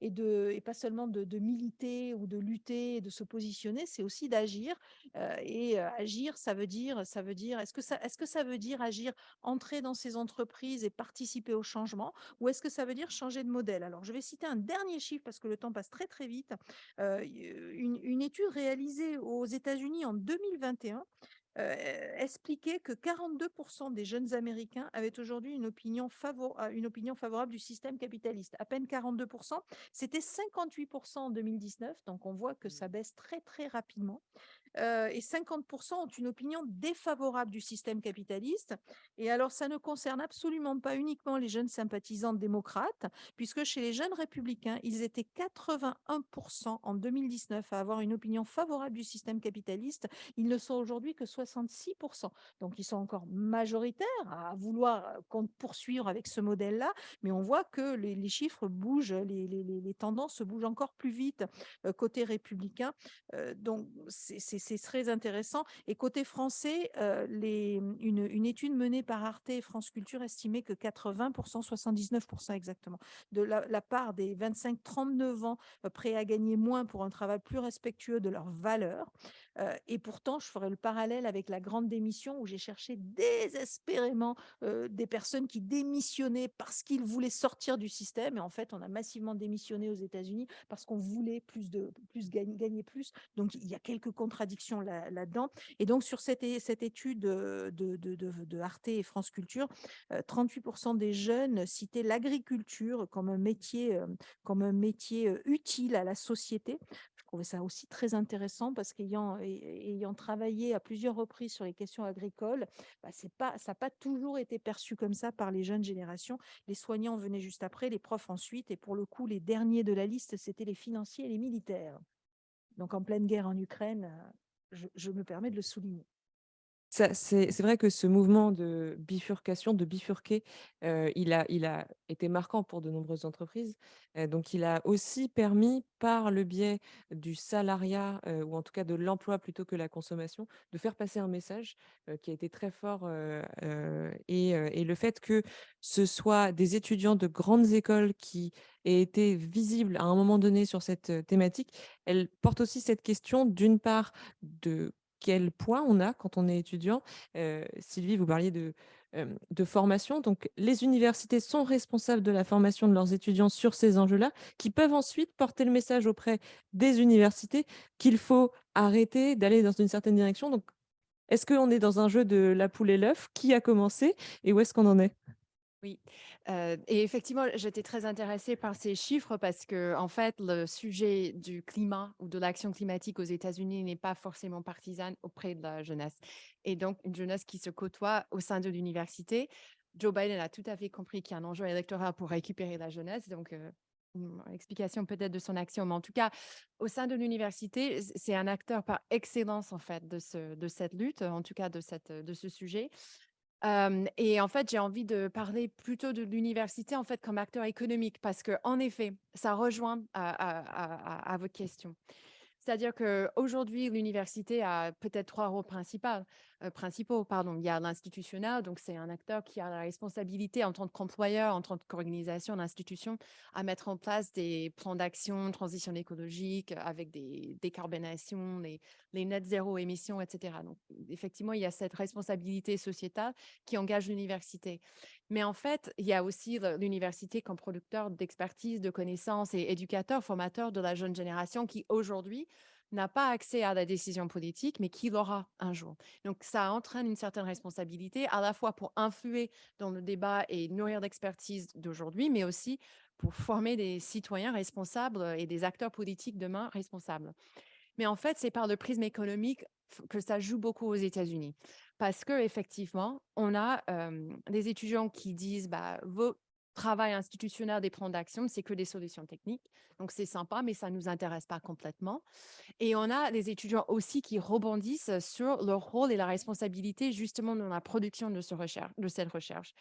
D: Et pas seulement de militer ou de lutter et de se positionner, c'est aussi d'agir. Agir, ça veut dire, est-ce que ça veut dire agir, entrer dans ces entreprises et participer au changement, ou est-ce que ça veut dire changer de modèle? Alors, je vais citer un dernier chiffre parce que le temps passe très très vite. Une étude réalisée aux États-Unis en 2021 expliquait que 42% des jeunes Américains avaient aujourd'hui une opinion favorable du système capitaliste. À peine 42%, c'était 58% en 2019, donc on voit que ça baisse très très rapidement. Et 50% ont une opinion défavorable du système capitaliste. Et alors, ça ne concerne absolument pas uniquement les jeunes sympathisants démocrates, puisque chez les jeunes républicains, ils étaient 81% en 2019 à avoir une opinion favorable du système capitaliste. Ils ne sont aujourd'hui que 66%. Donc, ils sont encore majoritaires à vouloir poursuivre avec ce modèle-là, mais on voit que les chiffres bougent, les tendances bougent encore plus vite côté républicain. Donc, c'est très intéressant. Et côté français, une étude menée par Arte et France Culture estimait que 80%, 79% exactement, de la part des 25-39 ans prêts à gagner moins pour un travail plus respectueux de leurs valeurs. Et pourtant, je ferai le parallèle avec la grande démission où j'ai cherché désespérément des personnes qui démissionnaient parce qu'ils voulaient sortir du système. Et en fait, on a massivement démissionné aux États-Unis parce qu'on voulait gagner plus. Donc, il y a quelques contradictions là-dedans. Et donc, sur cette étude de Arte et France Culture, 38% des jeunes citaient l'agriculture comme un métier utile à la société. Je trouvais ça aussi très intéressant parce qu'ayant travaillé à plusieurs reprises sur les questions agricoles, ça n'a pas toujours été perçu comme ça par les jeunes générations. Les soignants venaient juste après, les profs ensuite, et pour le coup, les derniers de la liste, c'était les financiers et les militaires. Donc, en pleine guerre en Ukraine, je me permets de le souligner.
A: C'est vrai que ce mouvement de bifurcation, de bifurquer, il a été marquant pour de nombreuses entreprises. Donc il a aussi permis, par le biais du salariat, ou en tout cas de l'emploi plutôt que la consommation, de faire passer un message, qui a été très fort, et le fait que ce soit des étudiants de grandes écoles qui aient été visibles à un moment donné sur cette, thématique, elle porte aussi cette question, d'une part, de quel poids on a quand on est étudiant. Sylvie, vous parliez de formation. Donc, les universités sont responsables de la formation de leurs étudiants sur ces enjeux-là, qui peuvent ensuite porter le message auprès des universités qu'il faut arrêter d'aller dans une certaine direction. Donc, est-ce qu'on est dans un jeu de la poule et l'œuf? Qui a commencé et où est-ce qu'on en est?
B: Oui, et effectivement, j'étais très intéressée par ces chiffres parce que, en fait, le sujet du climat ou de l'action climatique aux États-Unis n'est pas forcément partisane auprès de la jeunesse. Et donc, une jeunesse qui se côtoie au sein de l'université. Joe Biden a tout à fait compris qu'il y a un enjeu électoral pour récupérer la jeunesse. Donc, explication peut-être de son action, mais en tout cas, au sein de l'université, c'est un acteur par excellence, en fait, de cette lutte, en tout cas de ce sujet. Et en fait, j'ai envie de parler plutôt de l'université, en fait, comme acteur économique parce que en effet, ça rejoint à votre question. C'est-à-dire qu'aujourd'hui, l'université a peut-être 3 rôles principaux, pardon. Il y a l'institutionnel, donc c'est un acteur qui a la responsabilité en tant qu'employeur, en tant qu'organisation, d'institution, à mettre en place des plans d'action, transition écologique, avec des décarbonations, les net zéro émissions, etc. Donc, effectivement, il y a cette responsabilité sociétale qui engage l'université. Mais en fait, il y a aussi l'université comme producteur d'expertise, de connaissances et éducateur, formateur de la jeune génération qui, aujourd'hui, n'a pas accès à la décision politique, mais qui l'aura un jour. Donc, ça entraîne une certaine responsabilité, à la fois pour influer dans le débat et nourrir l'expertise d'aujourd'hui, mais aussi pour former des citoyens responsables et des acteurs politiques demain responsables. Mais en fait, c'est par le prisme économique que ça joue beaucoup aux États-Unis. Parce qu'effectivement, on a des étudiants qui disent bah, vos travail institutionnel des plans d'action, c'est que des solutions techniques. Donc, c'est sympa, mais ça ne nous intéresse pas complètement. Et on a des étudiants aussi qui rebondissent sur leur rôle et la responsabilité justement dans la production de cette recherche.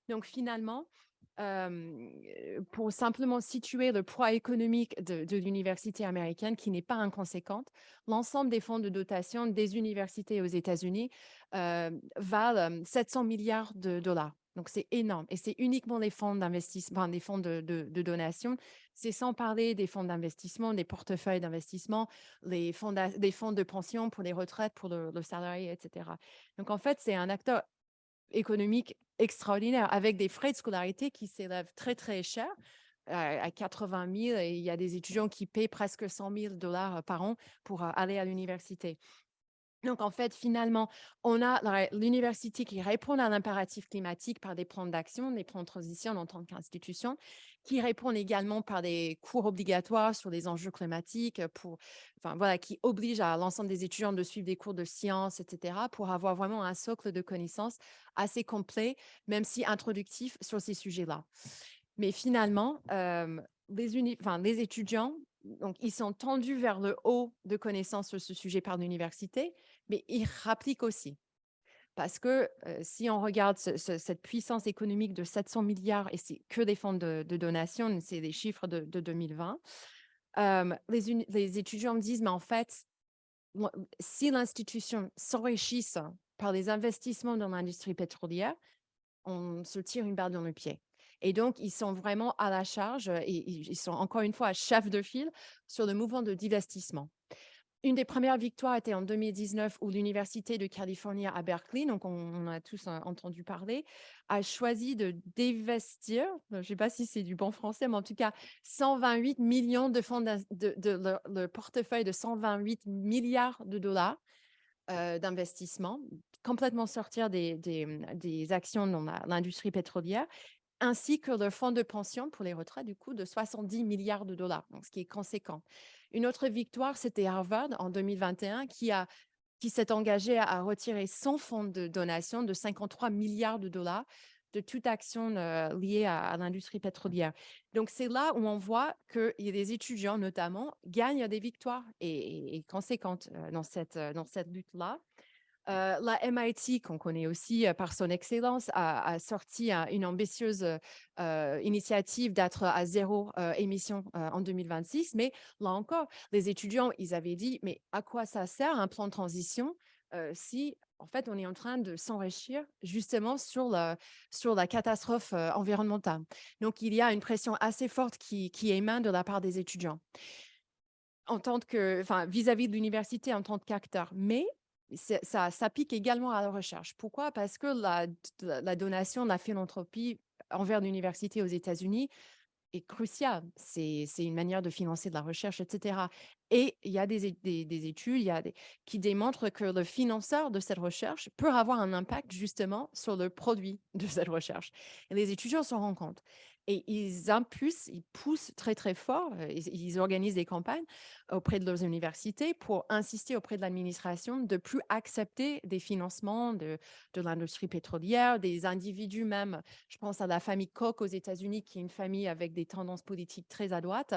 B: Donc, finalement, pour simplement situer le poids économique de l'université américaine, qui n'est pas inconséquente, l'ensemble des fonds de dotation des universités aux États-Unis valent 700 milliards de dollars. Donc, c'est énorme. Et c'est uniquement les fonds d'investissement, enfin, des fonds de donation. C'est sans parler des fonds d'investissement, des portefeuilles d'investissement, des fonds de pension pour les retraites, pour le salarié, etc. Donc, en fait, c'est un acteur économique extraordinaire avec des frais de scolarité qui s'élèvent très, très cher à 80 000 et il y a des étudiants qui paient presque 100 000 dollars par an pour aller à l'université. Donc, en fait, finalement, on a l'université qui répond à l'impératif climatique par des plans d'action, des plans de transition en tant qu'institution, qui répondent également par des cours obligatoires sur les enjeux climatiques, qui obligent à l'ensemble des étudiants de suivre des cours de sciences, etc., pour avoir vraiment un socle de connaissances assez complet, même si introductif sur ces sujets-là. Mais finalement, les étudiants, donc, ils sont tendus vers le haut de connaissances sur ce sujet par l'université, mais ils rappliquent aussi. Parce que si on regarde cette puissance économique de 700 milliards, et c'est que des fonds de donation, c'est des chiffres de 2020, les étudiants me disent, mais en fait, si l'institution s'enrichisse par les investissements dans l'industrie pétrolière, on se tire une balle dans le pied. Et donc, ils sont vraiment à la charge et ils sont encore une fois à chef de file sur le mouvement de divestissement. Une des premières victoires était en 2019 où l'Université de Californie à Berkeley, donc on a tous entendu parler, a choisi de divestir, je ne sais pas si c'est du bon français, mais en tout cas 128 millions de fonds, le portefeuille de 128 milliards de dollars d'investissement, complètement sortir des actions dans l'industrie pétrolière, ainsi que le fonds de pension pour les retraites, du coup, de 70 milliards de dollars, donc ce qui est conséquent. Une autre victoire, c'était Harvard en 2021, qui s'est engagé à retirer son fonds de donation de 53 milliards de dollars de toute action liée à l'industrie pétrolière. Donc, c'est là où on voit que les étudiants, notamment, gagnent des victoires et conséquentes dans cette lutte-là. La MIT, qu'on connaît aussi par son excellence, a sorti une ambitieuse initiative d'être à zéro émission en 2026. Mais là encore, les étudiants, ils avaient dit, mais à quoi ça sert un plan de transition si, en fait, on est en train de s'enrichir justement sur la catastrophe environnementale. Donc, il y a une pression assez forte qui émane de la part des étudiants vis-à-vis de l'université en tant qu'acteur. Mais ça pique également à la recherche. Pourquoi? Parce que la donation de la philanthropie envers l'université aux États-Unis est cruciale. C'est une manière de financer de la recherche, etc. Et il y a des études qui démontrent que le financeur de cette recherche peut avoir un impact justement sur le produit de cette recherche. Et les étudiants s'en rendent compte. Et ils poussent très, très fort, ils organisent des campagnes auprès de leurs universités pour insister auprès de l'administration de plus accepter des financements de l'industrie pétrolière, des individus même. Je pense à la famille Koch aux États-Unis, qui est une famille avec des tendances politiques très à droite,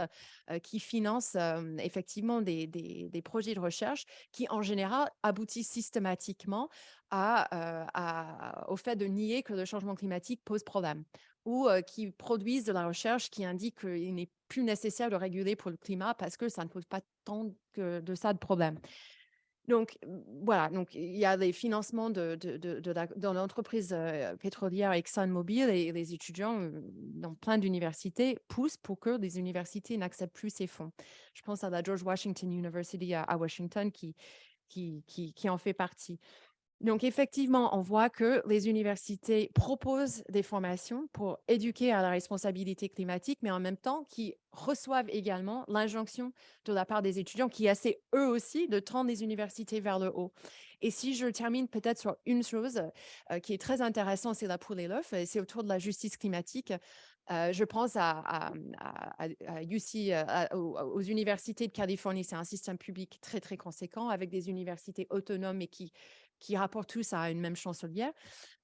B: qui finance effectivement des projets de recherche qui, en général, aboutissent systématiquement au fait de nier que le changement climatique pose problème ou qui produisent de la recherche qui indique qu'il n'est plus nécessaire de réguler pour le climat parce que ça ne pose pas tant de ça de problème. Donc, voilà, donc il y a des financements dans l'entreprise pétrolière ExxonMobil et les étudiants dans plein d'universités poussent pour que les universités n'acceptent plus ces fonds. Je pense à la George Washington University à Washington qui en fait partie. Donc, effectivement, on voit que les universités proposent des formations pour éduquer à la responsabilité climatique, mais en même temps, qui reçoivent également l'injonction de la part des étudiants qui essaient eux aussi de tendre les universités vers le haut. Et si je termine peut-être sur une chose qui est très intéressante, c'est la poule et l'œuf, et c'est autour de la justice climatique. Je pense à UC, aux universités de Californie. C'est un système public très, très conséquent avec des universités autonomes et qui rapportent tous à une même chancelière,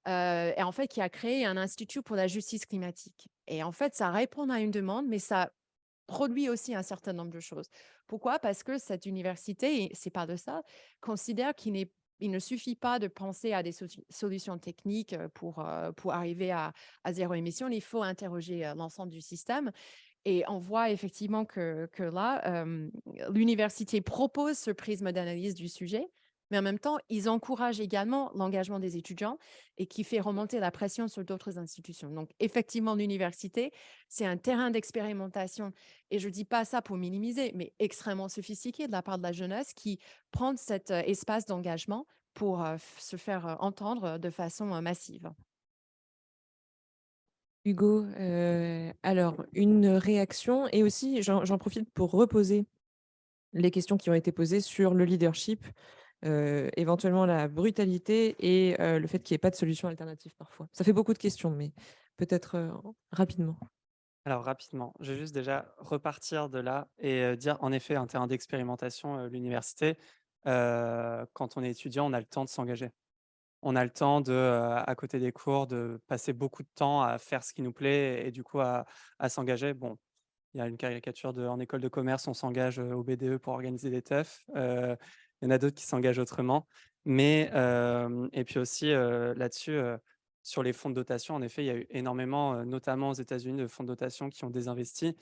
B: et en fait, qui a créé un institut pour la justice climatique. Et en fait, ça répond à une demande, mais ça produit aussi un certain nombre de choses. Pourquoi? Parce que cette université, et c'est pas de ça, considère il ne suffit pas de penser à des solutions techniques pour arriver à zéro émission. Il faut interroger l'ensemble du système. Et on voit effectivement que là, l'université propose ce prisme d'analyse du sujet, mais en même temps, ils encouragent également l'engagement des étudiants et qui fait remonter la pression sur d'autres institutions. Donc, effectivement, l'université, c'est un terrain d'expérimentation. Et je ne dis pas ça pour minimiser, mais extrêmement sophistiqué de la part de la jeunesse qui prend cet espace d'engagement pour se faire entendre de façon massive.
A: Hugo, alors une réaction et aussi j'en profite pour reposer les questions qui ont été posées sur le leadership, éventuellement la brutalité et le fait qu'il n'y ait pas de solution alternative parfois. Ça fait beaucoup de questions, mais peut-être rapidement.
E: Alors rapidement, je vais juste déjà repartir de là et dire en effet un terrain d'expérimentation, l'université, quand on est étudiant, on a le temps de s'engager. On a le temps de, à côté des cours, de passer beaucoup de temps à faire ce qui nous plaît et du coup à s'engager. Bon, il y a une caricature en école de commerce, on s'engage au BDE pour organiser des teufs. Il y en a d'autres qui s'engagent autrement. Mais, et puis aussi là-dessus, sur les fonds de dotation, en effet, il y a eu énormément, notamment aux États-Unis, de fonds de dotation qui ont désinvesti.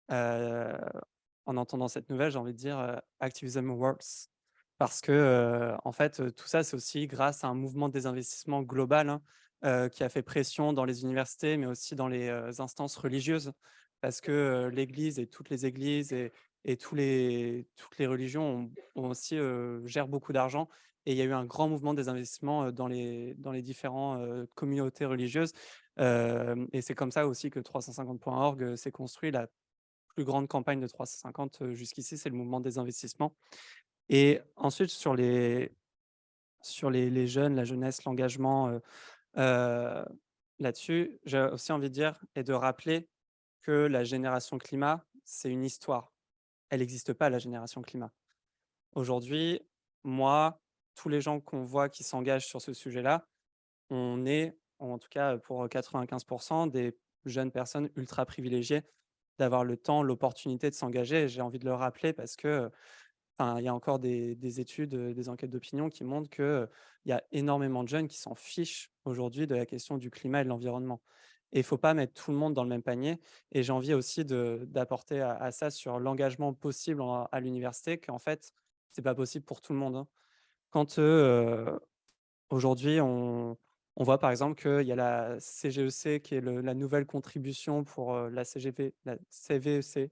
E: En entendant cette nouvelle, j'ai envie de dire activism works. Parce que, en fait, tout ça, c'est aussi grâce à un mouvement de désinvestissement global, hein, qui a fait pression dans les universités, mais aussi dans les instances religieuses. Parce que l'Église et toutes les églises et toutes les religions ont aussi, gèrent beaucoup d'argent. Et il y a eu un grand mouvement de désinvestissement dans les différentes communautés religieuses. Et c'est comme ça aussi que 350.org s'est construit. La plus grande campagne de 350 jusqu'ici, c'est le mouvement des investissements. Et ensuite, sur les jeunes, la jeunesse, l'engagement, là-dessus, j'ai aussi envie de dire et de rappeler que la génération climat, c'est une histoire. Elle n'existe pas, la génération climat. Aujourd'hui, moi, tous les gens qu'on voit qui s'engagent sur ce sujet-là, on est, en tout cas pour 95%, des jeunes personnes ultra privilégiées d'avoir le temps, l'opportunité de s'engager. Et j'ai envie de le rappeler parce que il y a encore des études, des enquêtes d'opinion qui montrent qu'il y a énormément de jeunes qui s'en fichent aujourd'hui de la question du climat et de l'environnement. Et il ne faut pas mettre tout le monde dans le même panier. Et j'ai envie aussi d'apporter à ça sur l'engagement possible à l'université, qu'en fait, ce n'est pas possible pour tout le monde, hein. Quand aujourd'hui, on voit par exemple qu'il y a la CGEC qui est la nouvelle contribution pour la CGV, la CVEC,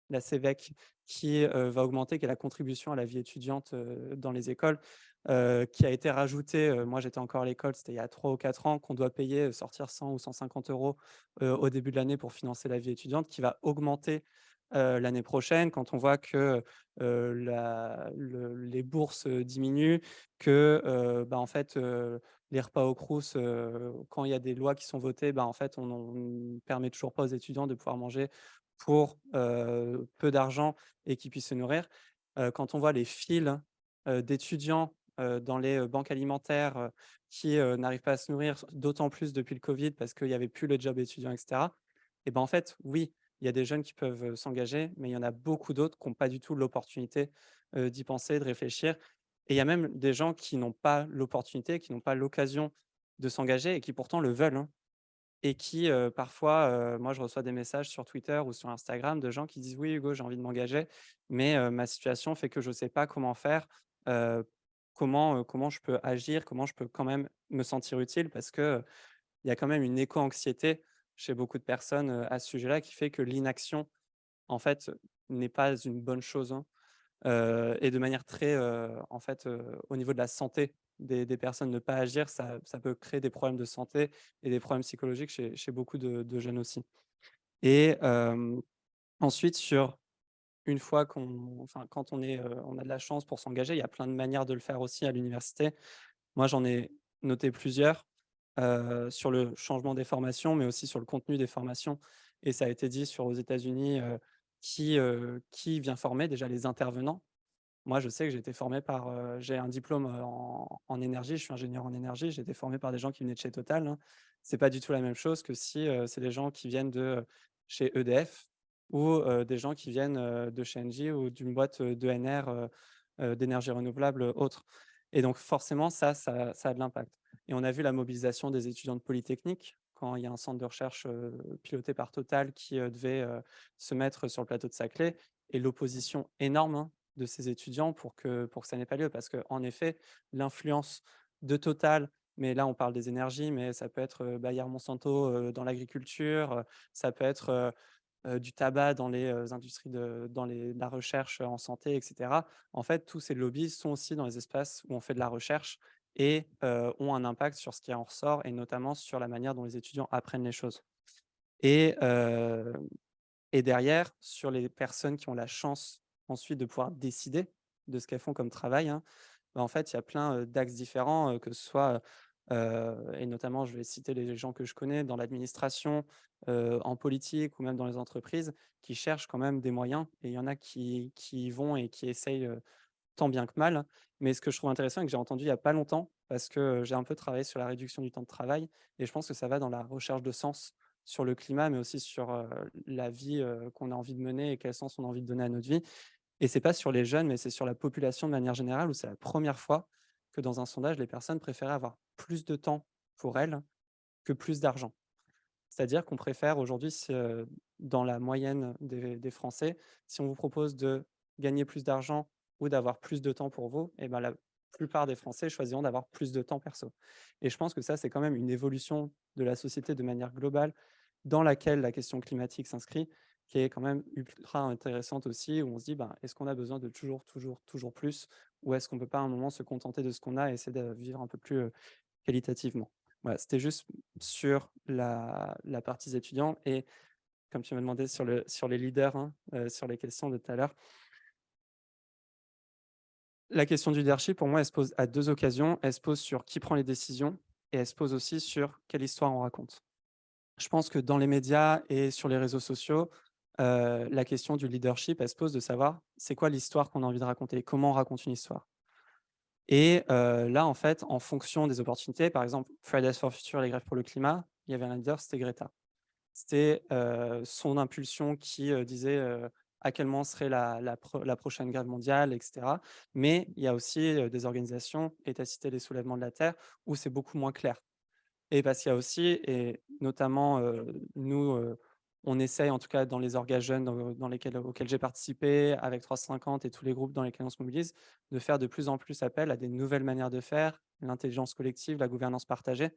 E: la CVEC, qui va augmenter, qui est la contribution à la vie étudiante dans les écoles, qui a été rajoutée. Moi, j'étais encore à l'école, c'était il y a 3 ou 4 ans, qu'on doit payer, sortir 100 ou 150 € au début de l'année pour financer la vie étudiante, qui va augmenter l'année prochaine, quand on voit que les bourses diminuent, que en fait, les repas au Crous, quand il y a des lois qui sont votées, en fait, on ne permet toujours pas aux étudiants de pouvoir manger pour peu d'argent et qu'ils puissent se nourrir. Quand on voit les files d'étudiants dans les banques alimentaires qui n'arrivent pas à se nourrir, d'autant plus depuis le Covid, parce qu'il n'y avait plus le job étudiant, etc. Et en fait, oui, il y a des jeunes qui peuvent s'engager, mais il y en a beaucoup d'autres qui n'ont pas du tout l'opportunité d'y penser, de réfléchir. Et il y a même des gens qui n'ont pas l'opportunité, qui n'ont pas l'occasion de s'engager et qui pourtant le veulent, hein. Et qui, parfois, moi, je reçois des messages sur Twitter ou sur Instagram de gens qui disent: «Oui, Hugo, j'ai envie de m'engager, mais ma situation fait que je ne sais pas comment faire, comment je peux agir, comment je peux quand même me sentir utile?» parce qu'il y a quand même une éco-anxiété chez beaucoup de personnes, à ce sujet-là, qui fait que l'inaction, en fait, n'est pas une bonne chose, hein. Et de manière très, en fait, au niveau de la santé des personnes, ne pas agir, ça peut créer des problèmes de santé et des problèmes psychologiques chez beaucoup de jeunes aussi. Et ensuite une fois quand on a de la chance pour s'engager, il y a plein de manières de le faire aussi à l'université. Moi, j'en ai noté plusieurs, sur le changement des formations, mais aussi sur le contenu des formations. Et ça a été dit aux États-Unis, qui vient former déjà les intervenants. Moi, je sais que j'ai été formé par, j'ai un diplôme en énergie, je suis ingénieur en énergie, j'ai été formé par des gens qui venaient de chez Total, hein. C'est pas du tout la même chose que si c'est des gens qui viennent de chez EDF ou des gens qui viennent de chez Engie ou d'une boîte d'ENR, d'énergie renouvelable autre. Et donc forcément, ça a de l'impact. Et on a vu la mobilisation des étudiants de Polytechnique quand il y a un centre de recherche piloté par Total qui devait se mettre sur le plateau de Saclay, et l'opposition énorme, hein, de ces étudiants pour que ça n'ait pas lieu. Parce qu'en effet, l'influence de Total, mais là on parle des énergies, mais ça peut être Bayer Monsanto dans l'agriculture, ça peut être du tabac dans les industries, dans la recherche en santé, etc. En fait, tous ces lobbies sont aussi dans les espaces où on fait de la recherche et ont un impact sur ce qui en ressort, et notamment sur la manière dont les étudiants apprennent les choses. Et, et derrière, sur les personnes qui ont la chance ensuite de pouvoir décider de ce qu'elles font comme travail, hein, en fait, il y a plein d'axes différents, que ce soit, et notamment, je vais citer les gens que je connais dans l'administration, en politique ou même dans les entreprises, qui cherchent quand même des moyens, et il y en a qui y vont et qui essayent tant bien que mal. Mais ce que je trouve intéressant et que j'ai entendu il n'y a pas longtemps, parce que j'ai un peu travaillé sur la réduction du temps de travail, et je pense que ça va dans la recherche de sens sur le climat, mais aussi sur la vie qu'on a envie de mener et quel sens on a envie de donner à notre vie. Et c'est pas sur les jeunes, mais c'est sur la population de manière générale, où c'est la première fois que dans un sondage, les personnes préféraient avoir plus de temps pour elles que plus d'argent. C'est-à-dire qu'on préfère aujourd'hui, dans la moyenne des Français, si on vous propose de gagner plus d'argent ou d'avoir plus de temps pour vous, et ben la plupart des Français choisiront d'avoir plus de temps perso. Et je pense que ça, c'est quand même une évolution de la société de manière globale, dans laquelle la question climatique s'inscrit, qui est quand même ultra intéressante aussi, où on se dit, est-ce qu'on a besoin de toujours plus, ou est-ce qu'on ne peut pas à un moment se contenter de ce qu'on a et essayer de vivre un peu plus qualitativement. Voilà, c'était juste sur la partie étudiants, et comme tu m'as demandé sur les leaders, hein, sur les questions de tout à l'heure. La question du leadership, pour moi, elle se pose à 2 occasions. Elle se pose sur qui prend les décisions, et elle se pose aussi sur quelle histoire on raconte. Je pense que dans les médias et sur les réseaux sociaux, la question du leadership, elle se pose de savoir c'est quoi l'histoire qu'on a envie de raconter, comment on raconte une histoire. Et là, en fait, en fonction des opportunités, par exemple, Fridays for Future, les grèves pour le climat, il y avait un leader, c'était Greta. C'était son impulsion qui disait à quel moment serait la prochaine grève mondiale, etc. Mais il y a aussi des organisations, et tu as cité les soulèvements de la Terre, où c'est beaucoup moins clair. Et parce qu'il y a aussi, et notamment nous, on essaye, en tout cas dans les orgas jeunes auxquels j'ai participé, avec 350 et tous les groupes dans lesquels on se mobilise, de faire de plus en plus appel à des nouvelles manières de faire, l'intelligence collective, la gouvernance partagée.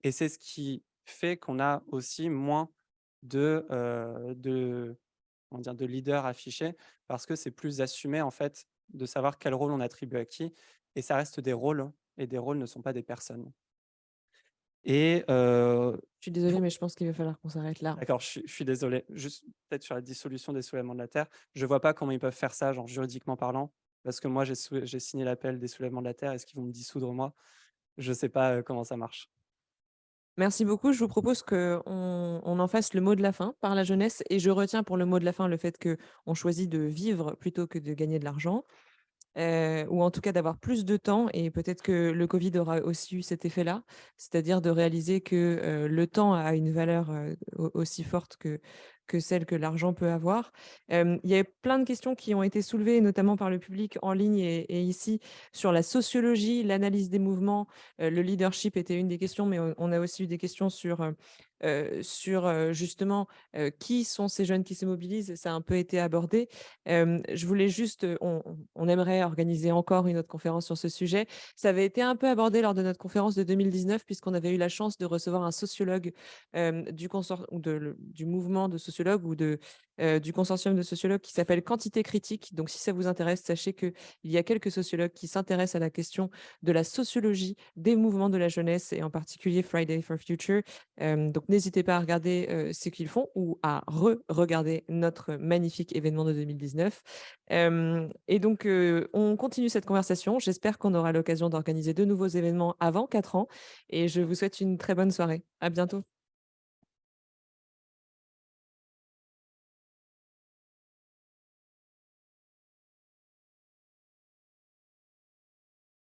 E: Et c'est ce qui fait qu'on a aussi moins de comment dire, de leaders affichés, parce que c'est plus assumé en fait de savoir quel rôle on attribue à qui. Et ça reste des rôles, et des rôles ne sont pas des personnes. Et
A: Je suis désolée, mais je pense qu'il va falloir qu'on s'arrête là.
E: d'accord, je suis désolé. Juste peut-être sur la dissolution des soulèvements de la Terre, je ne vois pas comment ils peuvent faire ça, genre juridiquement parlant, parce que moi, j'ai signé l'appel des soulèvements de la Terre. Est-ce qu'ils vont me dissoudre moi? Je ne sais pas comment ça marche.
A: Merci beaucoup. Je vous propose qu'on on en fasse le mot de la fin par la jeunesse. Et je retiens pour le mot de la fin le fait qu'on choisit de vivre plutôt que de gagner de l'argent. Ou en tout cas d'avoir plus de temps, et peut-être que le Covid aura aussi eu cet effet-là, c'est-à-dire de réaliser que le temps a une valeur aussi forte que celle que l'argent peut avoir. Il y a plein de questions qui ont été soulevées, notamment par le public en ligne et ici, sur la sociologie, l'analyse des mouvements. Le leadership était une des questions, mais on a aussi eu des questions sur justement qui sont ces jeunes qui se mobilisent. Ça a un peu été abordé. Je voulais juste, on aimerait organiser encore une autre conférence sur ce sujet. Ça avait été un peu abordé lors de notre conférence de 2019, puisqu'on avait eu la chance de recevoir un sociologue du mouvement de sociologues ou du consortium de sociologues qui s'appelle Quantité Critique. Donc, si ça vous intéresse, sachez qu'il y a quelques sociologues qui s'intéressent à la question de la sociologie des mouvements de la jeunesse, et en particulier Friday for Future. Donc, n'hésitez pas à regarder ce qu'ils font ou à re-regarder notre magnifique événement de 2019. Et donc, on continue cette conversation. J'espère qu'on aura l'occasion d'organiser de nouveaux événements avant 4 ans, et je vous souhaite une très bonne soirée. À bientôt.